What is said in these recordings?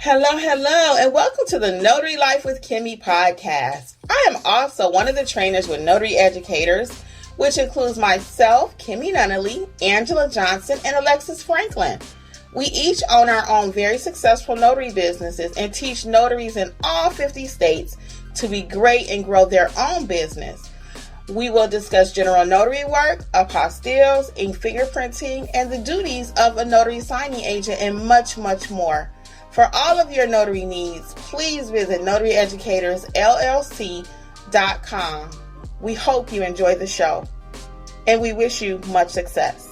Hello, and welcome to the Notary Life with Kimmi Podcast. I am also one of the trainers with Notary Educators, which includes myself, Kimberly Nunnally, Angela Johnson, and Alexis Franklin. We each own our own very successful notary businesses and teach notaries in all 50 states to be great and grow their own business. We will discuss general notary work, apostilles, ink fingerprinting, and the duties of a notary signing agent, and much, much more. For all of your notary needs, please visit notaryeducatorsllc.com. We hope you enjoy the show, and we wish you much success.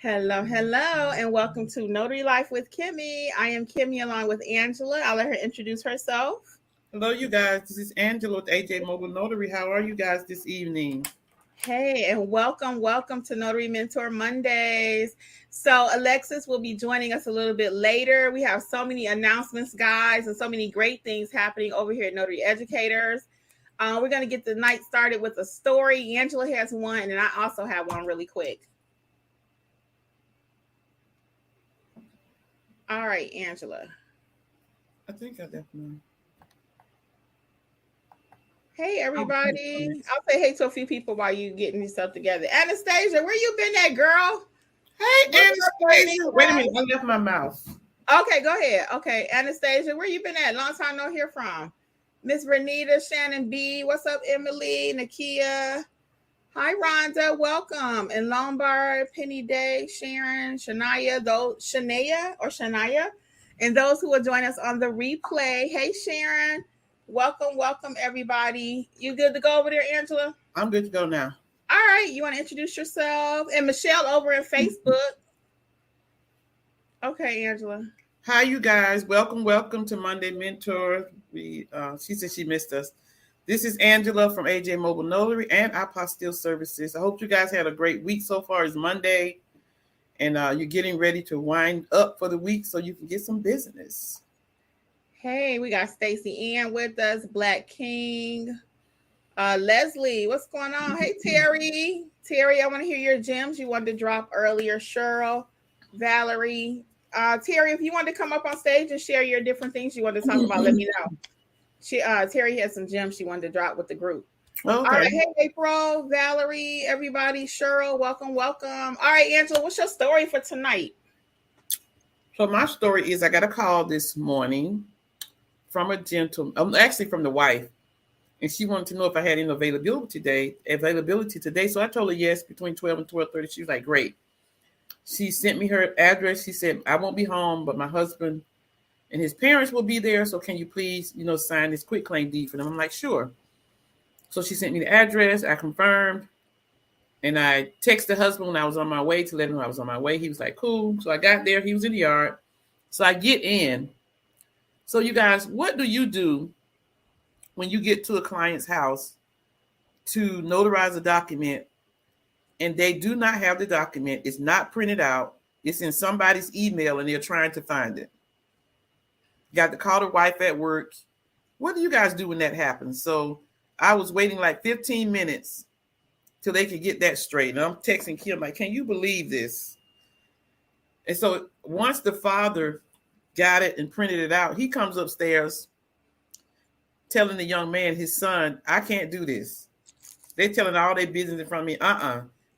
Hello, and welcome to Notary Life with Kimmi. I am Kimmi along with Angela. I'll let her introduce herself. Hello, you guys. This is Angela with AJ Mobile Notary. How are you guys this evening? Hey, and welcome to Notary Mentor Mondays. So Alexis will be joining us a little bit later. We have so many announcements, guys, and so many great things happening over here at Notary Educators. We're going to get the night started with a story. Angela has one, and I also have one really quick. All right, Angela. I think I definitely. Hey, everybody. I'll say hey to a few people while you getting yourself together. Anastasia, where you been at, girl? Hey, Anastasia. Wait a minute. I left my mouse. Okay, go ahead. Okay, Anastasia, where you been at? Long time no hear from. Miss Renita, Shannon B. What's up, Emily? Nakia. Hi, Rhonda. Welcome. And Lombard, Penny Day, Sharon, Shania, and those who will join us on the replay. Hey, Sharon. Welcome, everybody. You good to go over there, Angela? I'm good to go now. All right. You want to introduce yourself? And Michelle over in Facebook. Okay, Angela. Hi, you guys. Welcome to Monday Mentor. She said she missed us. This is Angela from AJ Mobile Notary and Apostille Services. I hope you guys had a great week so far. It's Monday, and you're getting ready to wind up for the week so you can get some business. Hey, we got Stacy Ann with us, Black King, Leslie. What's going on? Hey, Terry. Terry, I want to hear your gems you wanted to drop earlier. Cheryl, Valerie. Terry, if you want to come up on stage and share your different things you want to talk about, let me know. Terry had some gems she wanted to drop with the group. Okay. All right. Hey, April, Valerie, everybody, Cheryl, welcome. All right, Angela, what's your story for tonight? So my story is I got a call this morning from a gentleman, actually from the wife, and she wanted to know if I had any availability today. So I told her yes, between 12 and 12:30. She was like, great. She sent me her address. She said, I won't be home, but my husband and his parents will be there. So can you please, sign this quitclaim deed for them? I'm like, sure. So she sent me the address. I confirmed. And I texted the husband when I was on my way to let him know I was on my way. He was like, cool. So I got there. He was in the yard. So I get in. So you guys, what do you do when you get to a client's house to notarize a document and they do not have the document? It's not printed out. It's in somebody's email and they're trying to find it. Got to call the wife at work. What do you guys do when that happens? So I was waiting like 15 minutes till they could get that straight. And I'm texting Kim like, can you believe this? And so once the father got it and printed it out, he comes upstairs telling the young man, his son, I can't do this. They're telling all their business in front of me.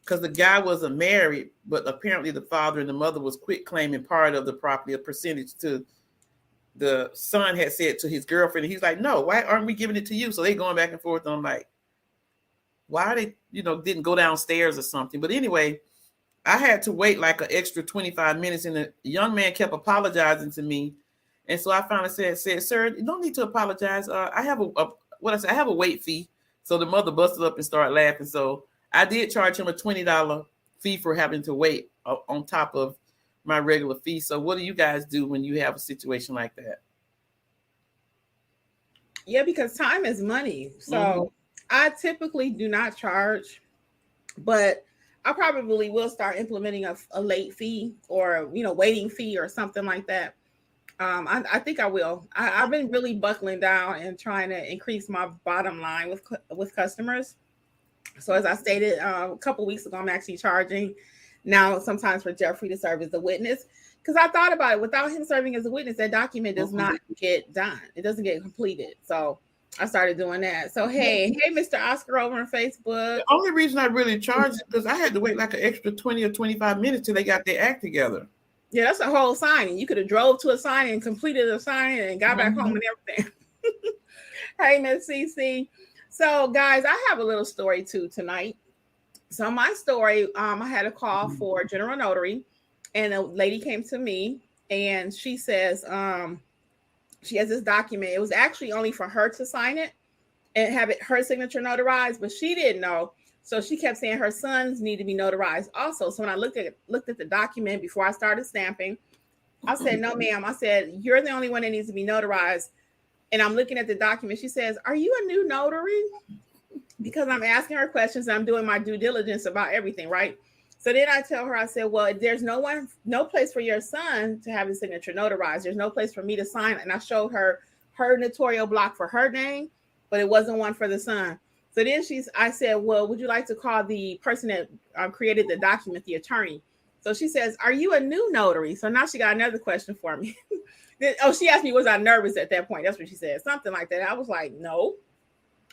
Because the guy wasn't married, but apparently the father and the mother was quit claiming part of the property, a percentage to the son had said to his girlfriend. And he's like, no, why aren't we giving it to you? So they going back and forth. And I'm like, why they, didn't go downstairs or something. But anyway, I had to wait like an extra 25 minutes. And the young man kept apologizing to me. And so I finally said, sir, you don't need to apologize. I have I have a wait fee. So the mother busted up and started laughing. So I did charge him a $20 fee for having to wait on top of my regular fee. So what do you guys do when you have a situation like that? Yeah, because time is money. So I typically do not charge, but I probably will start implementing a late fee or, waiting fee or something like that. I think I will. I've been really buckling down and trying to increase my bottom line with customers. So as I stated a couple weeks ago, I'm actually charging now sometimes for Jeffrey to serve as a witness, because I thought about it. Without him serving as a witness, that document does not get done. It doesn't get completed. So I started doing that. So hey, Mr. Oscar over on Facebook. The only reason I really charged is because I had to wait like an extra 20 or 25 minutes till they got their act together. Yeah, that's a whole signing. You could have drove to a signing and completed a signing and got back home and everything. Hey, Miss CC. So, guys, I have a little story too tonight. So, my story, I had a call for General Notary, and a lady came to me, and she says she has this document. It was actually only for her to sign it and have her signature notarized, but she didn't know. So she kept saying her sons need to be notarized also. So when I looked at the document before I started stamping, I said, no, ma'am. I said, you're the only one that needs to be notarized. And I'm looking at the document. She says, are you a new notary? Because I'm asking her questions and I'm doing my due diligence about everything, right? So then I tell her, I said, well, there's no place for your son to have his signature notarized. There's no place for me to sign. And I showed her notarial block for her name, but it wasn't one for the son. So then I said, well, would you like to call the person that created the document, the attorney? So she says, are you a new notary? So now she got another question for me. She asked me, was I nervous at that point? That's what she said, something like that. I was like, no.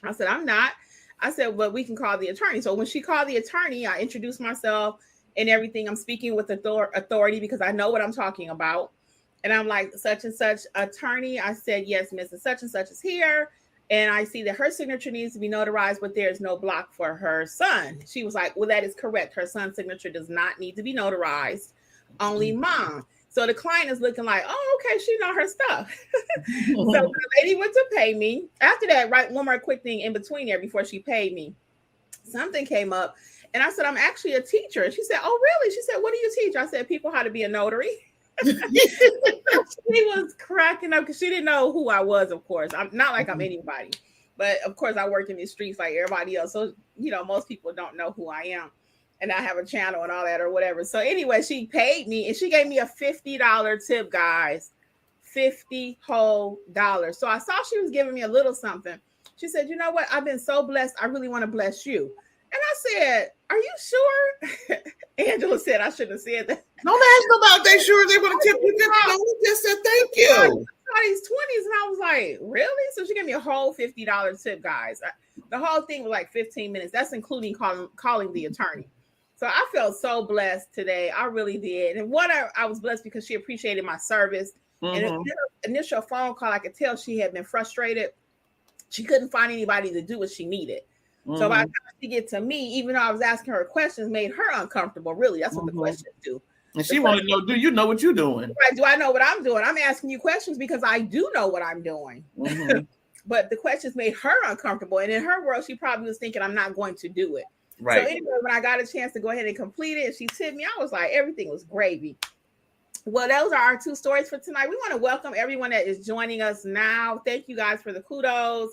I said, I'm not. I said, well, we can call the attorney. So when she called the attorney, I introduced myself and everything. I'm speaking with authority because I know what I'm talking about. And I'm like, such and such attorney. I said, yes, Mrs. Such and such is here. And I see that her signature needs to be notarized, but there's no block for her son. She was like, well, that is correct. Her son's signature does not need to be notarized, only mom. So the client is looking like, oh, okay, she know her stuff. So the lady went to pay me. After that, right, one more quick thing in between there before she paid me. Something came up, and I said, I'm actually a teacher. She said, oh, really? She said, what do you teach? I said, people how to be a notary. She was cracking up because she didn't know who I was, of course. I'm not like I'm anybody, but of course I work in these streets like everybody else. So, most people don't know who I am and I have a channel and all that or whatever. So anyway, she paid me and she gave me a $50 tip, guys, $50 whole dollars. So I saw she was giving me a little something. She said, you know what? I've been so blessed. I really want to bless you. And I said, are you sure? Angela said I shouldn't have said that. Don't ask about they sure they want to tip you. Just said thank you. I saw these 20s and I was like, really? So she gave me a whole $50 tip, guys. The whole thing was like 15 minutes. That's including calling the attorney. So I felt so blessed today. I really did. And I was blessed because she appreciated my service. And in her initial phone call, I could tell she had been frustrated. She couldn't find anybody to do what she needed. So by the time she get to me, even though I was asking her questions, made her uncomfortable. Really, that's what the questions do. And she wanted to know, do you know what you're doing? Right? Do I know what I'm doing? I'm asking you questions because I do know what I'm doing. But the questions made her uncomfortable. And in her world, she probably was thinking I'm not going to do it. Right. So anyway, when I got a chance to go ahead and complete it, and she tipped me, I was like, everything was gravy. Well, those are our two stories for tonight. We want to welcome everyone that is joining us now. Thank you guys for the kudos.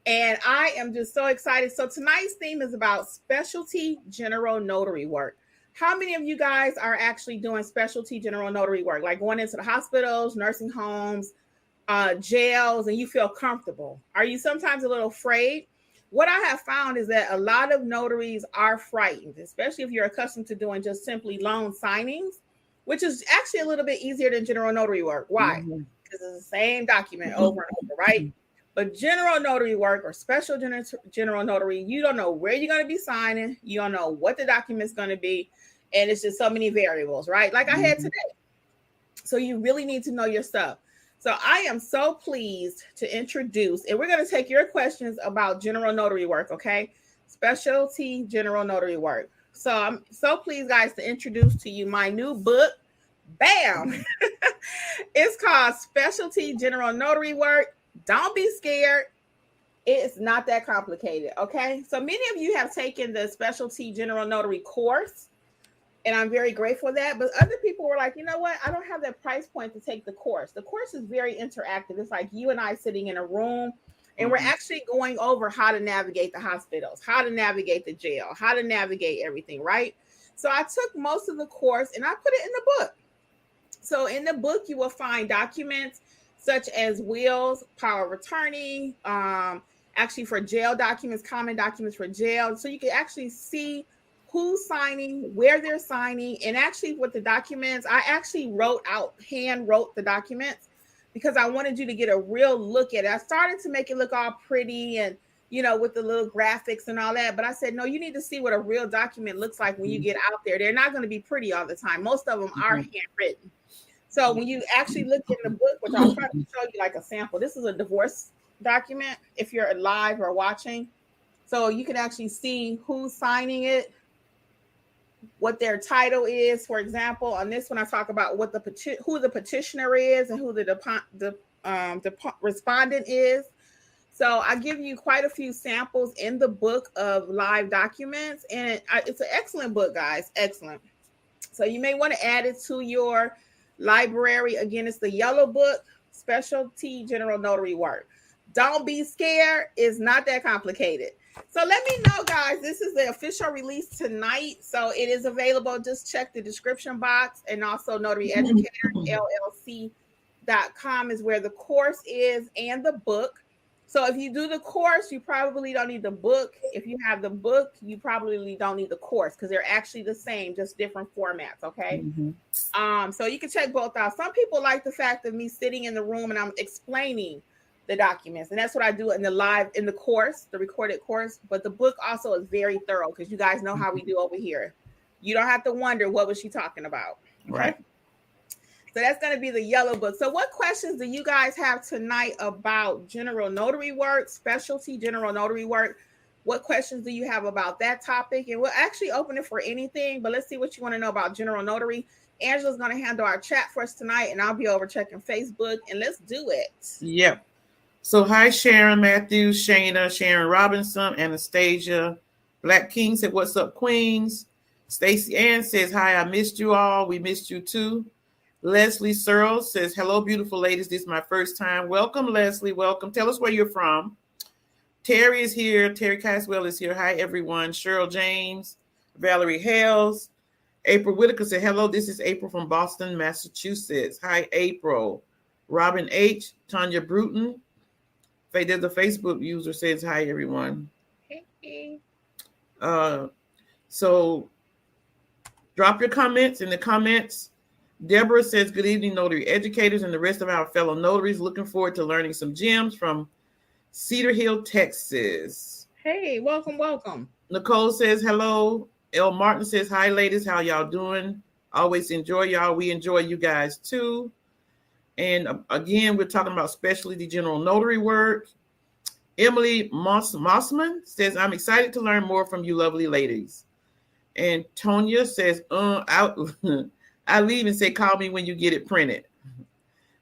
And I am just so excited. So tonight's theme is about specialty general notary work. How many of you guys are actually doing specialty general notary work, like going into the hospitals, nursing homes, jails, and you feel comfortable? Are you sometimes a little afraid? What I have found is that a lot of notaries are frightened, especially if you're accustomed to doing just simply loan signings, which is actually a little bit easier than general notary work. Why? Because it's the same document over and over, right? But general notary work or special general notary, you don't know where you're going to be signing. You don't know what the document's going to be. And it's just so many variables, right? Like I had today. So you really need to know your stuff. So I am so pleased to introduce, and we're going to take your questions about general notary work, okay? Specialty general notary work. So I'm so pleased, guys, to introduce to you my new book. Bam! It's called Specialty General Notary Work. Don't be scared. It's not that complicated, okay? So many of you have taken the Specialty General Notary course, and I'm very grateful for that. But other people were like, you know what? I don't have that price point to take the course. The course is very interactive. It's like you and I sitting in a room, and we're actually going over how to navigate the hospitals, how to navigate the jail, how to navigate everything, right? So I took most of the course and I put it in the book. So in the book, you will find documents such as wills, power of attorney, actually for jail documents, common documents for jail. So you can actually see who's signing, where they're signing, and actually with the documents, I actually hand wrote the documents because I wanted you to get a real look at it. I started to make it look all pretty and, with the little graphics and all that. But I said, no, you need to see what a real document looks like when you get out there. They're not going to be pretty all the time. Most of them are handwritten. So when you actually look in the book, which I'll try to show you like a sample, this is a divorce document if you're live or watching. So you can actually see who's signing it, what their title is. For example, on this one, I talk about who the petitioner is and who the respondent is. So I give you quite a few samples in the book of live documents, and it's an excellent book, guys. Excellent. So you may want to add it to your library. Again, it's the yellow book, specialty general notary work. Don't be scared. It's not that complicated. So let me know, guys. This is the official release tonight. So it is available. Just check the description box, and also Notary Educator LLC.com is where the course is and the book. So if you do the course, you probably don't need the book. If you have the book, you probably don't need the course because they're actually the same, just different formats. Okay. So you can check both out. Some people like the fact of me sitting in the room and I'm explaining the documents, and that's what I do in the course, the recorded course. But the book also is very thorough because you guys know how we do over here. You don't have to wonder what was she talking about. Okay? Right. So that's going to be the yellow book. So what questions do you guys have tonight about general notary work, specialty general notary work? What questions do you have about that topic? And we'll actually open it for anything, but let's see what you want to know about general notary. Angela's going to handle our chat for us tonight, and I'll be over checking Facebook, and let's do it. Yep. So hi, Sharon Matthews, Shayna, Sharon Robinson, Anastasia. Black King said, what's up, Queens? Stacy Ann says, hi, I missed you all. We missed you too. Leslie Searle says, hello, beautiful ladies. This is my first time. Welcome, Leslie. Welcome. Tell us where you're from. Terry is here. Terry Caswell is here. Hi, everyone. Cheryl James, Valerie Hales. April Whitaker said, hello, this is April from Boston, Massachusetts. Hi, April. Robin H. Tanya Bruton. There's a Facebook user says, hi, everyone. Hey. So drop your comments in the comments. Deborah says, good evening, notary educators and the rest of our fellow notaries. Looking forward to learning some gems from Cedar Hill, Texas. Hey, welcome. Nicole says, hello. L. Martin says, hi, ladies. How y'all doing? Always enjoy y'all. We enjoy you guys, too. And again, we're talking about specialty general notary work. Emily Mossman says, I'm excited to learn more from you lovely ladies. And Tonya says, I leave and say, call me when you get it printed.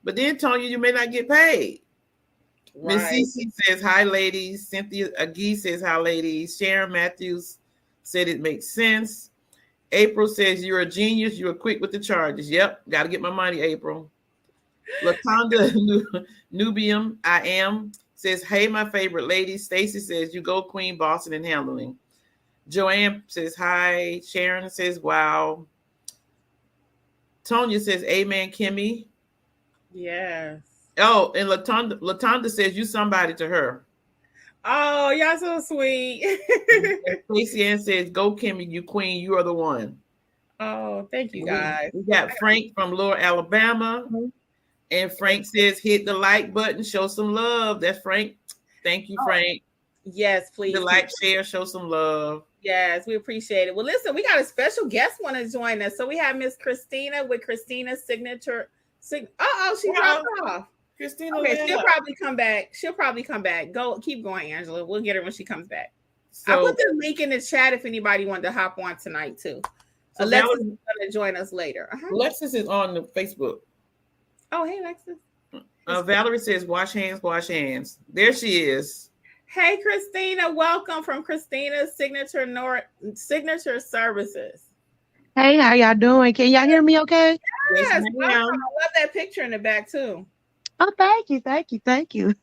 But then, Tonya, you may not get paid. Right. Miss Cece says, hi, ladies. Cynthia Agee says, hi, ladies. Sharon Matthews said it makes sense. April says, you're a genius. You are quick with the charges. Yep. Got to get my money, April. Latonda Nubium, I am, says, hey, my favorite lady. Stacy says, you go, Queen, Boston, and handling. Joanne says, hi. Sharon says, wow. Tonya says, amen, Kimmy. Yes. Oh, and Latonda says, you somebody to her. Oh, y'all so sweet. Stacey Ann says, go, Kimmy, you queen. You are the one. Oh, thank you, guys. We got Frank from Lower Alabama. Mm-hmm. And Frank says, hit the like button, show some love. That's Frank. Thank you, Frank. Yes, please. The like, share, show some love. Yes, we appreciate it. Well, listen, we got a special guest want to join us. So we have Miss Christina with Christina's signature. She dropped off. Christina, okay, she'll probably come back. Go, keep going, Angela. We'll get her when she comes back. So, I put the link in the chat if anybody wanted to hop on tonight too. So Alexis is going to join us later. Alexis is on the Facebook. Oh, hey, Alexis. Valerie says, wash hands, wash hands. There she is. Hey, Christina. Welcome from Christina's Signature Services. Hey, how y'all doing? Can y'all hear me okay? Yes, I love that picture in the back, too. Oh, thank you. How's it going?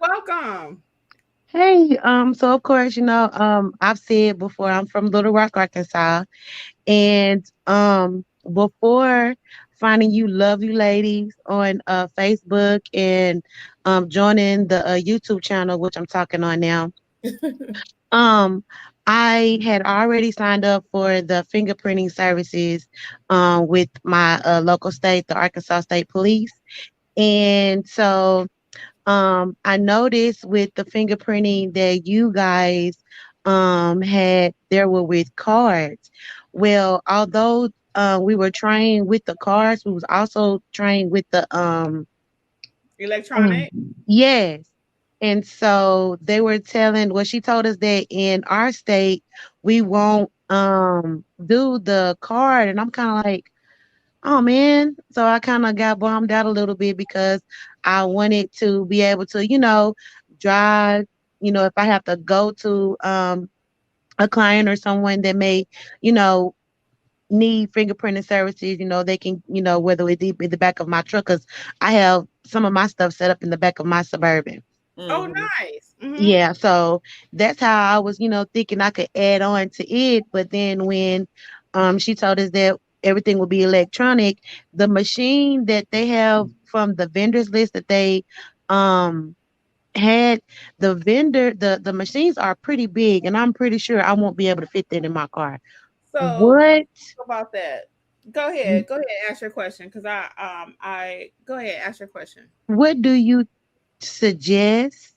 Welcome. Hey, so of course, I've said before I'm from Little Rock, Arkansas, and before finding you lovely ladies on Facebook and joining the YouTube channel, which I'm talking on now, um, I had already signed up for the fingerprinting services with my local state, the Arkansas State Police, and so I noticed with the fingerprinting that you guys had there were with cards. Well, although we were trained with the cards, we was also trained with the um, Electronic. yes. And so they were telling, well, she told us that in our state we won't do the card, and I'm kind of like, oh man. So I kind of got bummed out a little bit because I wanted to be able to, drive, if I have to go to a client or someone that may, you know, need fingerprinting services, they can, whether it be in the back of my truck, because I have some of my stuff set up in the back of my Suburban. Oh, Mhm. nice. Mm-hmm. Yeah, so that's how I was, thinking I could add on to it. But then when she told us that everything will be electronic, the machine that they have from the vendors list that they um had, the machines are pretty big, and I'm pretty sure I won't be able to fit that in my car. So What about that. Go ahead. Go ahead. Ask your question, because I go ahead. Ask your question. what do you suggest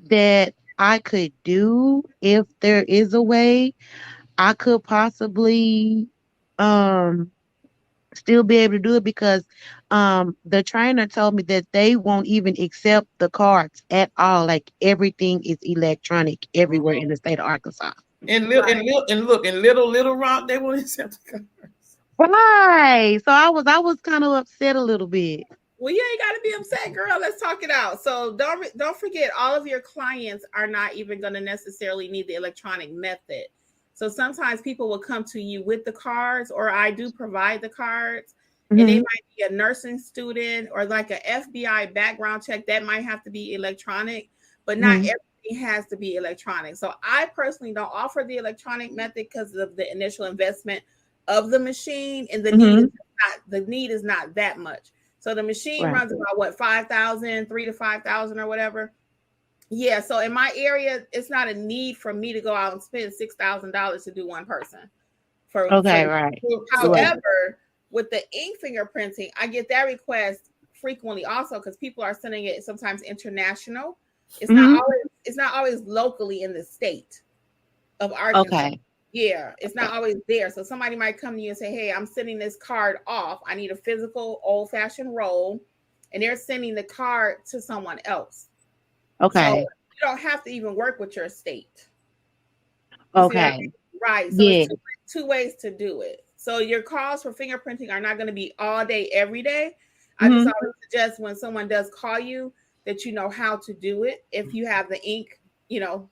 that I could do if there is a way I could possibly um still be able to do it? Because the trainer told me that they won't even accept the cards at all. Like everything is electronic everywhere in the state of Arkansas. Right. And look, in Little Rock, they won't accept the cards. Right. So I was kind of upset a little bit. Well, you ain't got to be upset, girl. Let's talk it out. So don't forget, all of your clients are not even going to necessarily need the electronic method. So sometimes people will come to you with the cards, or I do provide the cards, and they Hmm. might be a nursing student or like a FBI background check that might have to be electronic, but not Hmm. everything has to be electronic. So I personally don't offer the electronic method because of the initial investment of the machine, and Hmm. the need is not that much. So the machine Right. runs about what, 5,000, 3 to 5,000 or whatever. Yeah. So in my area, it's not a need for me to go out and spend $6,000 to do one person. For Okay. Right. So, Right. However, with the ink fingerprinting, I get that request frequently also, because people are sending it sometimes international. Hmm. It's not always locally in the state of Arkansas. Okay. Yeah, it's not Okay. always there. So somebody might come to you and say, "Hey, I'm sending this card off. I need a physical old-fashioned roll," and they're sending the card to someone else. So Okay. you don't have to even work with your state. You see what I Okay. mean? Right. So it's Yeah. two ways to do it. So your calls for fingerprinting are not going to be all day, every day. I just Hmm. always suggest when someone does call you that you know how to do it. If you have the ink, you know,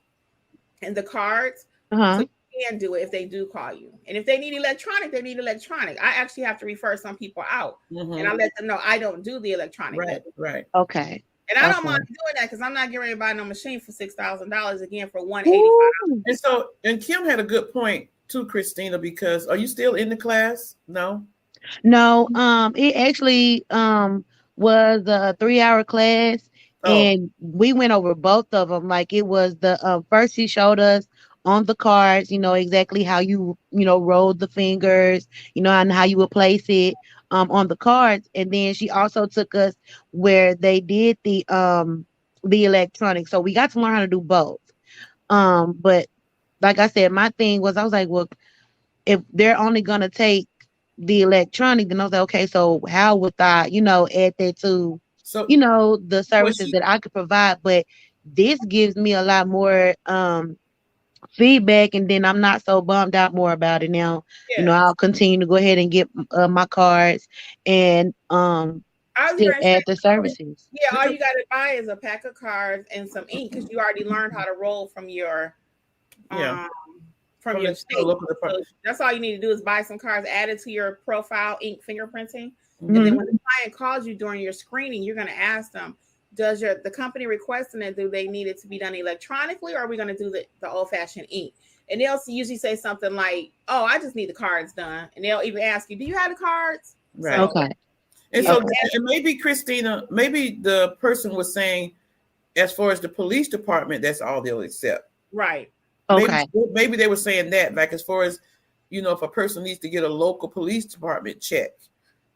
and the cards, so Uh-huh. you can do it if they do call you. And if they need electronic, they need electronic. I actually have to refer some people out, and I mhm. let them know I don't do the electronic Right, method. right. Okay. And I don't mind Okay. doing that because I'm not getting ready to buy no machine for $6,000 again for 185. Woo. And so, and Kim had a good point too, Christina, because are you still in the class? No. No, it actually was a 3-hour class, Oh, and we went over both of them. Like it was the first he showed us on the cards, exactly how you rolled the fingers, and how you would place it on the cards, and then she also took us where they did the electronic. So we got to learn how to do both. But like I said, my thing was I was like, well, if they're only gonna take the electronic, then I was like, okay, so how would I, add that to, so the was services she? that I could provide? But this gives me a lot more feedback, and then I'm not so bummed out more about it now. Yes. I'll continue to go ahead and get my cards and I was still going to say, add the services. yeah, all you got to buy is a pack of cards and some ink because you already learned how to roll Yeah, um, from from your the state. local So department. that's all you need to do is buy some cards, add it to your profile, ink fingerprinting. And then Hmm. Mhm. when the client calls you during your screening, you're going to ask them, does the company requesting it, do they need it to be done electronically, or are we going to do the old-fashioned ink? And they'll usually say something like, oh, I just need the cards done. And they'll even ask you, do you have the cards? Right. So, Okay. And so and maybe Christina, maybe the person was saying, as far as the police department, that's all they'll accept. Right. Okay. Maybe they were saying that, like, as far as, if a person needs to get a local police department check,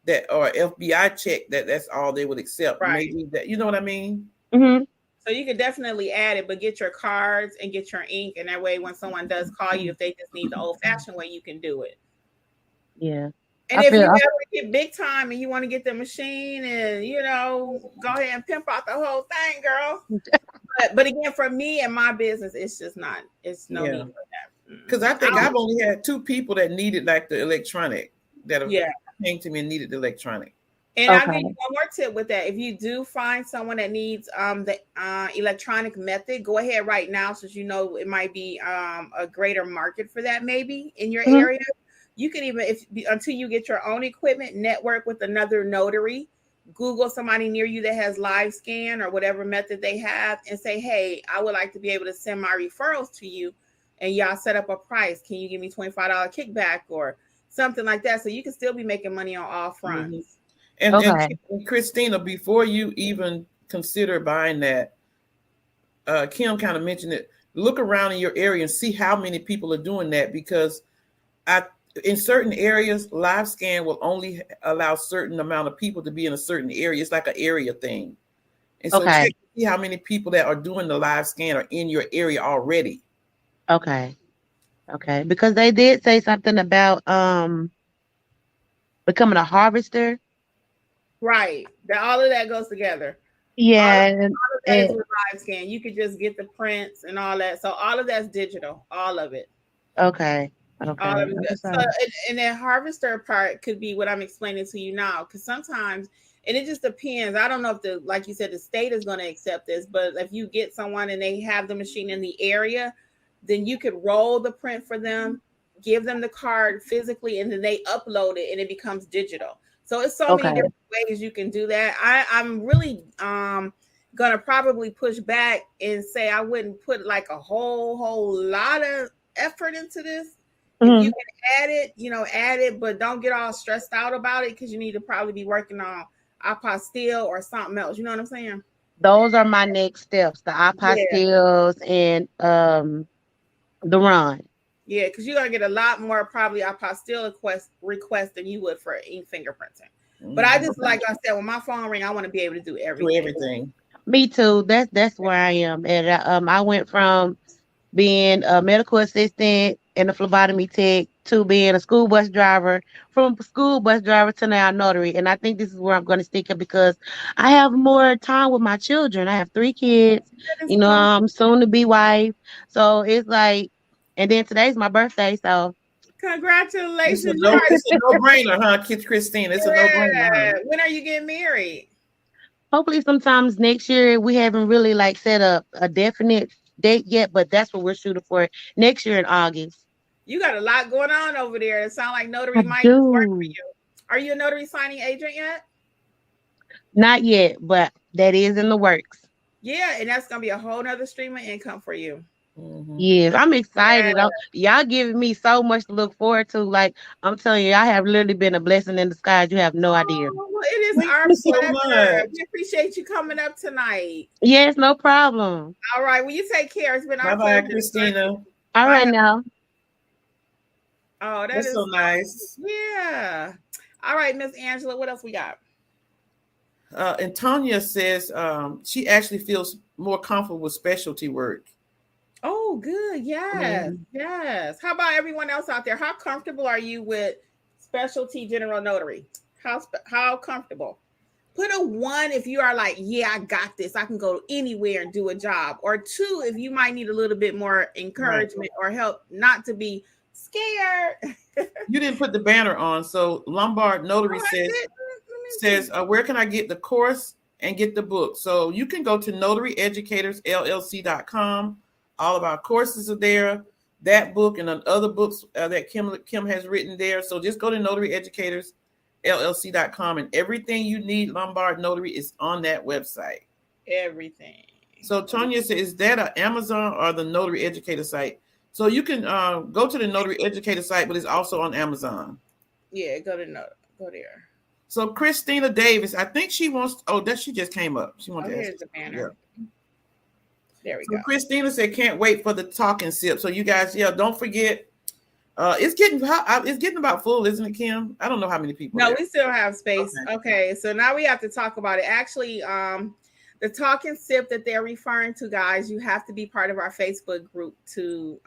that, or FBI check, that's all they would accept. Right. Maybe that, you know what I mean? Mm-hmm. So you could definitely add it, but get your cards and get your ink, and that way when someone does call you, if they just need the old-fashioned way, you can do it. Yeah. And if you ever get big time and you want to get the machine and, go ahead and pimp out the whole thing, girl. But again, for me and my business, it's just not, it's no need for that. Because I think I've only had 2 people that needed like the electronic, that came to me and needed the electronic. And I'll give you one more tip with that. If you do find someone that needs the electronic method, go ahead right now, since it might be a greater market for that maybe in your area. You can even, until you get your own equipment, network with another notary. Google somebody near you that has live scan or whatever method they have, and say, hey, I would like to be able to send my referrals to you, and y'all set up a price. Can you give me $25 kickback or something like that? So you can still be making money on all fronts. And Christina, before you even consider buying that, Kim kind of mentioned it. Look around in your area and see how many people are doing that, because in certain areas, live scan will only allow a certain amount of people to be in a certain area. It's like an area thing. And so check to see how many people that are doing the live scan are in your area already. Okay. Because they did say something about becoming a harvester. Right. All of that goes together. Yeah. All of that is with live scan. You could just get the prints and all that. So all of that's digital. All of it. Okay. All of it. So, and that harvester part could be what I'm explaining to you now. Because sometimes, and it just depends. I don't know if like you said, the state is going to accept this. But if you get someone and they have the machine in the area, then you could roll the print for them, give them the card physically, and then they upload it and it becomes digital. So it's so many different ways you can do that. I'm really gonna probably push back and say I wouldn't put like a whole lot of effort into this. If you can add it, but don't get all stressed out about it, because you need to probably be working on apostille or something else. You know what I'm saying? Those are my next steps: the apostilles and the run. Yeah, because you're gonna get a lot more probably apostille requests than you would for ink fingerprinting. But I just, like I said, when my phone ring, I want to be able to do everything. Me too. That's where I am. And I went from being a medical assistant and a phlebotomy tech to being a school bus driver, from school bus driver to now notary. And I think this is where I'm going to stick it, because I have more time with my children. I have 3 kids. I'm soon to be wife. So it's like, and then today's my birthday. So congratulations. It's a no-brainer, huh, Christine? It's a no-brainer. Huh? When are you getting married? Hopefully sometimes next year. We haven't really like set up a definite date yet, but that's what we're shooting for next year in August. You got a lot going on over there. It sounds like notary might work for you. Are you a notary signing agent yet? Not yet, but that is in the works. Yeah, and that's gonna be a whole nother stream of income for you. Yes, I'm excited. Y'all giving me so much to look forward to. Like, I'm telling you, I have literally been a blessing in disguise. You have no idea. Well, it is our pleasure. We appreciate you coming up tonight. Yes, no problem. All right, well, you take care. It's been our pleasure. Bye-bye, Christina. All right, now. Oh, that's so nice. Yeah. All right, Miss Angela, what else we got? And Tanya says she actually feels more comfortable with specialty work. Oh, good. Yes. Yes. How about everyone else out there? How comfortable are you with specialty general notary? How comfortable? Put a 1 if you are like, yeah, I got this. I can go anywhere and do a job. Or 2 if you might need a little bit more encouragement or help not to be scared. You didn't put the banner on. So Lombard Notary says, where can I get the course and get the book? So you can go to notaryeducatorsllc.com. All of our courses are there. That book and other books that Kim has written there. So just go to notaryeducatorsllc.com, and everything you need Lombard Notary is on that website. everything. So Tonya said, is that an Amazon or the Notary Educator site? So you can go to the Notary Educator site, but it's also on Amazon. Yeah, go there. So Christina Davis, I think she wants. Oh, that she just came up. She wants to ask. Here's the banner. Yeah. There we go. Christina said, "Can't wait for the talking sip." So you guys, don't forget. It's getting about full, isn't it, Kim? I don't know how many people. No, we still have space. Okay, so now we have to talk about it. Actually, the talking sip that they're referring to, guys, you have to be part of our Facebook group to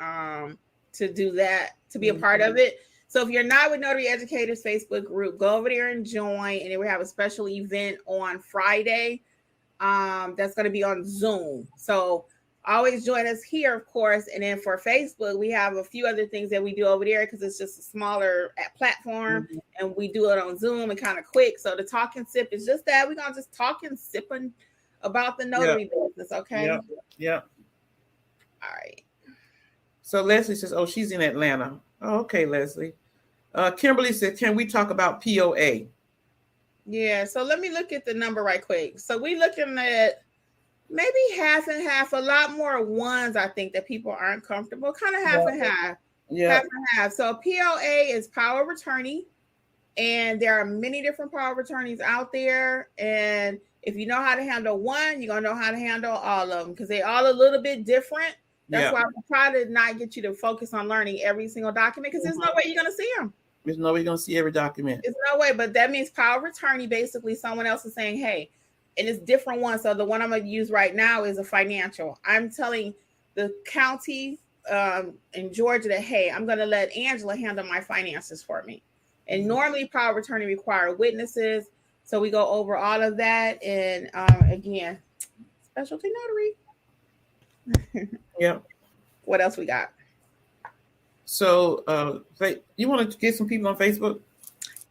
do that, to be a part of it. So if you're not with Notary Educators Facebook group, go over there and join. And then we have a special event on Friday. That's going to be on Zoom. So always join us here, of course. And then for Facebook, we have a few other things that we do over there because it's just a smaller platform, and we do it on Zoom and kind of quick. So the talk and sip is just that. We're going to just talk and sip about the notary business, okay? Yeah. All right. So Leslie says, oh, she's in Atlanta. Oh, okay, Leslie. Kimberly said, can we talk about POA? Yeah, so let me look at the number right quick. So we're looking at maybe half and half, a lot more ones, I think, that people aren't comfortable. Kind of half and half. Yeah. Half and half. So POA is power of attorney, and there are many different power of attorneys out there. And if you know how to handle one, you're going to know how to handle all of them because they're all a little bit different. That's why we try to not get you to focus on learning every single document because there's no way you're going to see them. There's no way you're going to see every document. There's no way, but that means power of attorney. Basically, someone else is saying, hey, and it's different ones. So the one I'm going to use right now is a financial. I'm telling the county in Georgia that, hey, I'm going to let Angela handle my finances for me. And normally power of attorney require witnesses. So we go over all of that. And again, specialty notary. Yeah. What else we got? So you want to get some people on Facebook?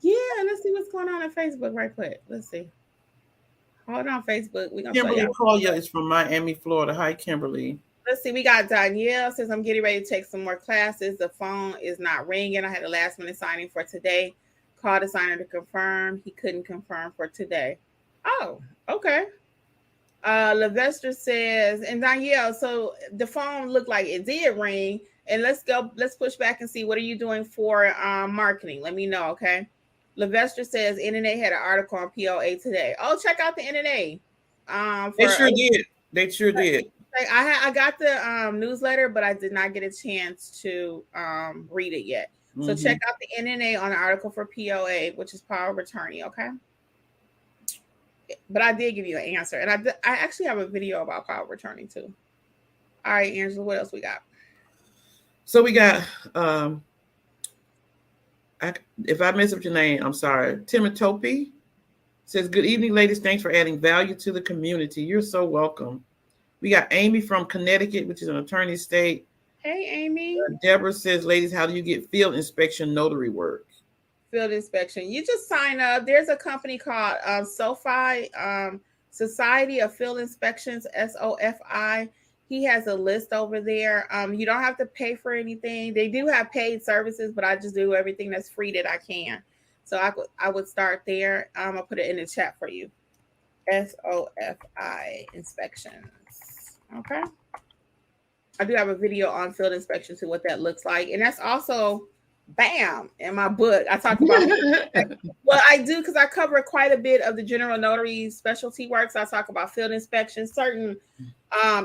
Yeah, let's see what's going on Facebook right quick. Let's see. Hold on, Facebook. We're gonna Kimberly Collier is from Miami, Florida. Hi, Kimberly. Let's see. We got Danielle says, I'm getting ready to take some more classes. The phone is not ringing. I had a last minute signing for today. Called the signer to confirm. He couldn't confirm for today. Oh, okay. Levester says, and Danielle, so the phone looked like it did ring. And let's push back and see, what are you doing for marketing? Let me know, okay? Levester says, NNA had an article on POA today. Oh, check out the NNA. They sure did. I got the newsletter, but I did not get a chance to read it yet. So check out the NNA on the article for POA, which is power of attorney, okay? But I did give you an answer. And I actually have a video about power of attorney too. All right, Angela, what else we got? So we got, if I mess up your name, I'm sorry. Timotopy says, good evening, ladies. Thanks for adding value to the community. You're so welcome. We got Amy from Connecticut, which is an attorney state. Hey, Amy. Deborah says, ladies, how do you get field inspection notary work? Field inspection. You just sign up. There's a company called SOFI, Society of Field Inspections, SOFI. He has a list over there. You don't have to pay for anything. They do have paid services, but I just do everything that's free that I can. So I would start there. I'll put it in the chat for you. SOFI inspections. Okay. I do have a video on field inspection to what that looks like. And that's also, bam, in my book. I talk about well, I do because I cover quite a bit of the general notary specialty work. So I talk about field inspection, certain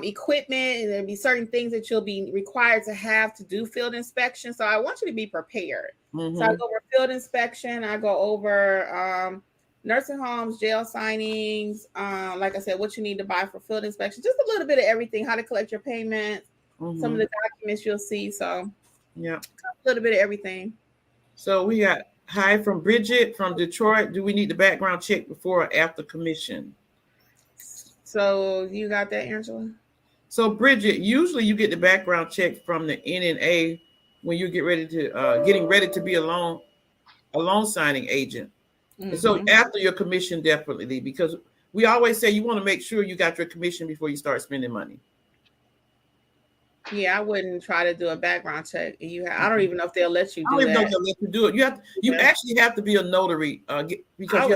equipment, and there'll be certain things that you'll be required to have to do field inspection. So I want you to be prepared. So I go over field inspection. I go over nursing homes, jail signings. Like I said, what you need to buy for field inspection, just a little bit of everything, how to collect your payments, some of the documents you'll see. So yeah, a little bit of everything. So we got hi from Bridget from Detroit. Do we need the background check before or after commission? So you got that, Angela? So Bridget, usually you get the background check from the NNA when you getting ready to be a loan signing agent. And so after your commission, definitely, because we always say you want to make sure you got your commission before you start spending money. Yeah, I wouldn't try to do a background check. I don't even know if they'll let you do that. I don't even know if they'll let you do it. You actually have to be a notary because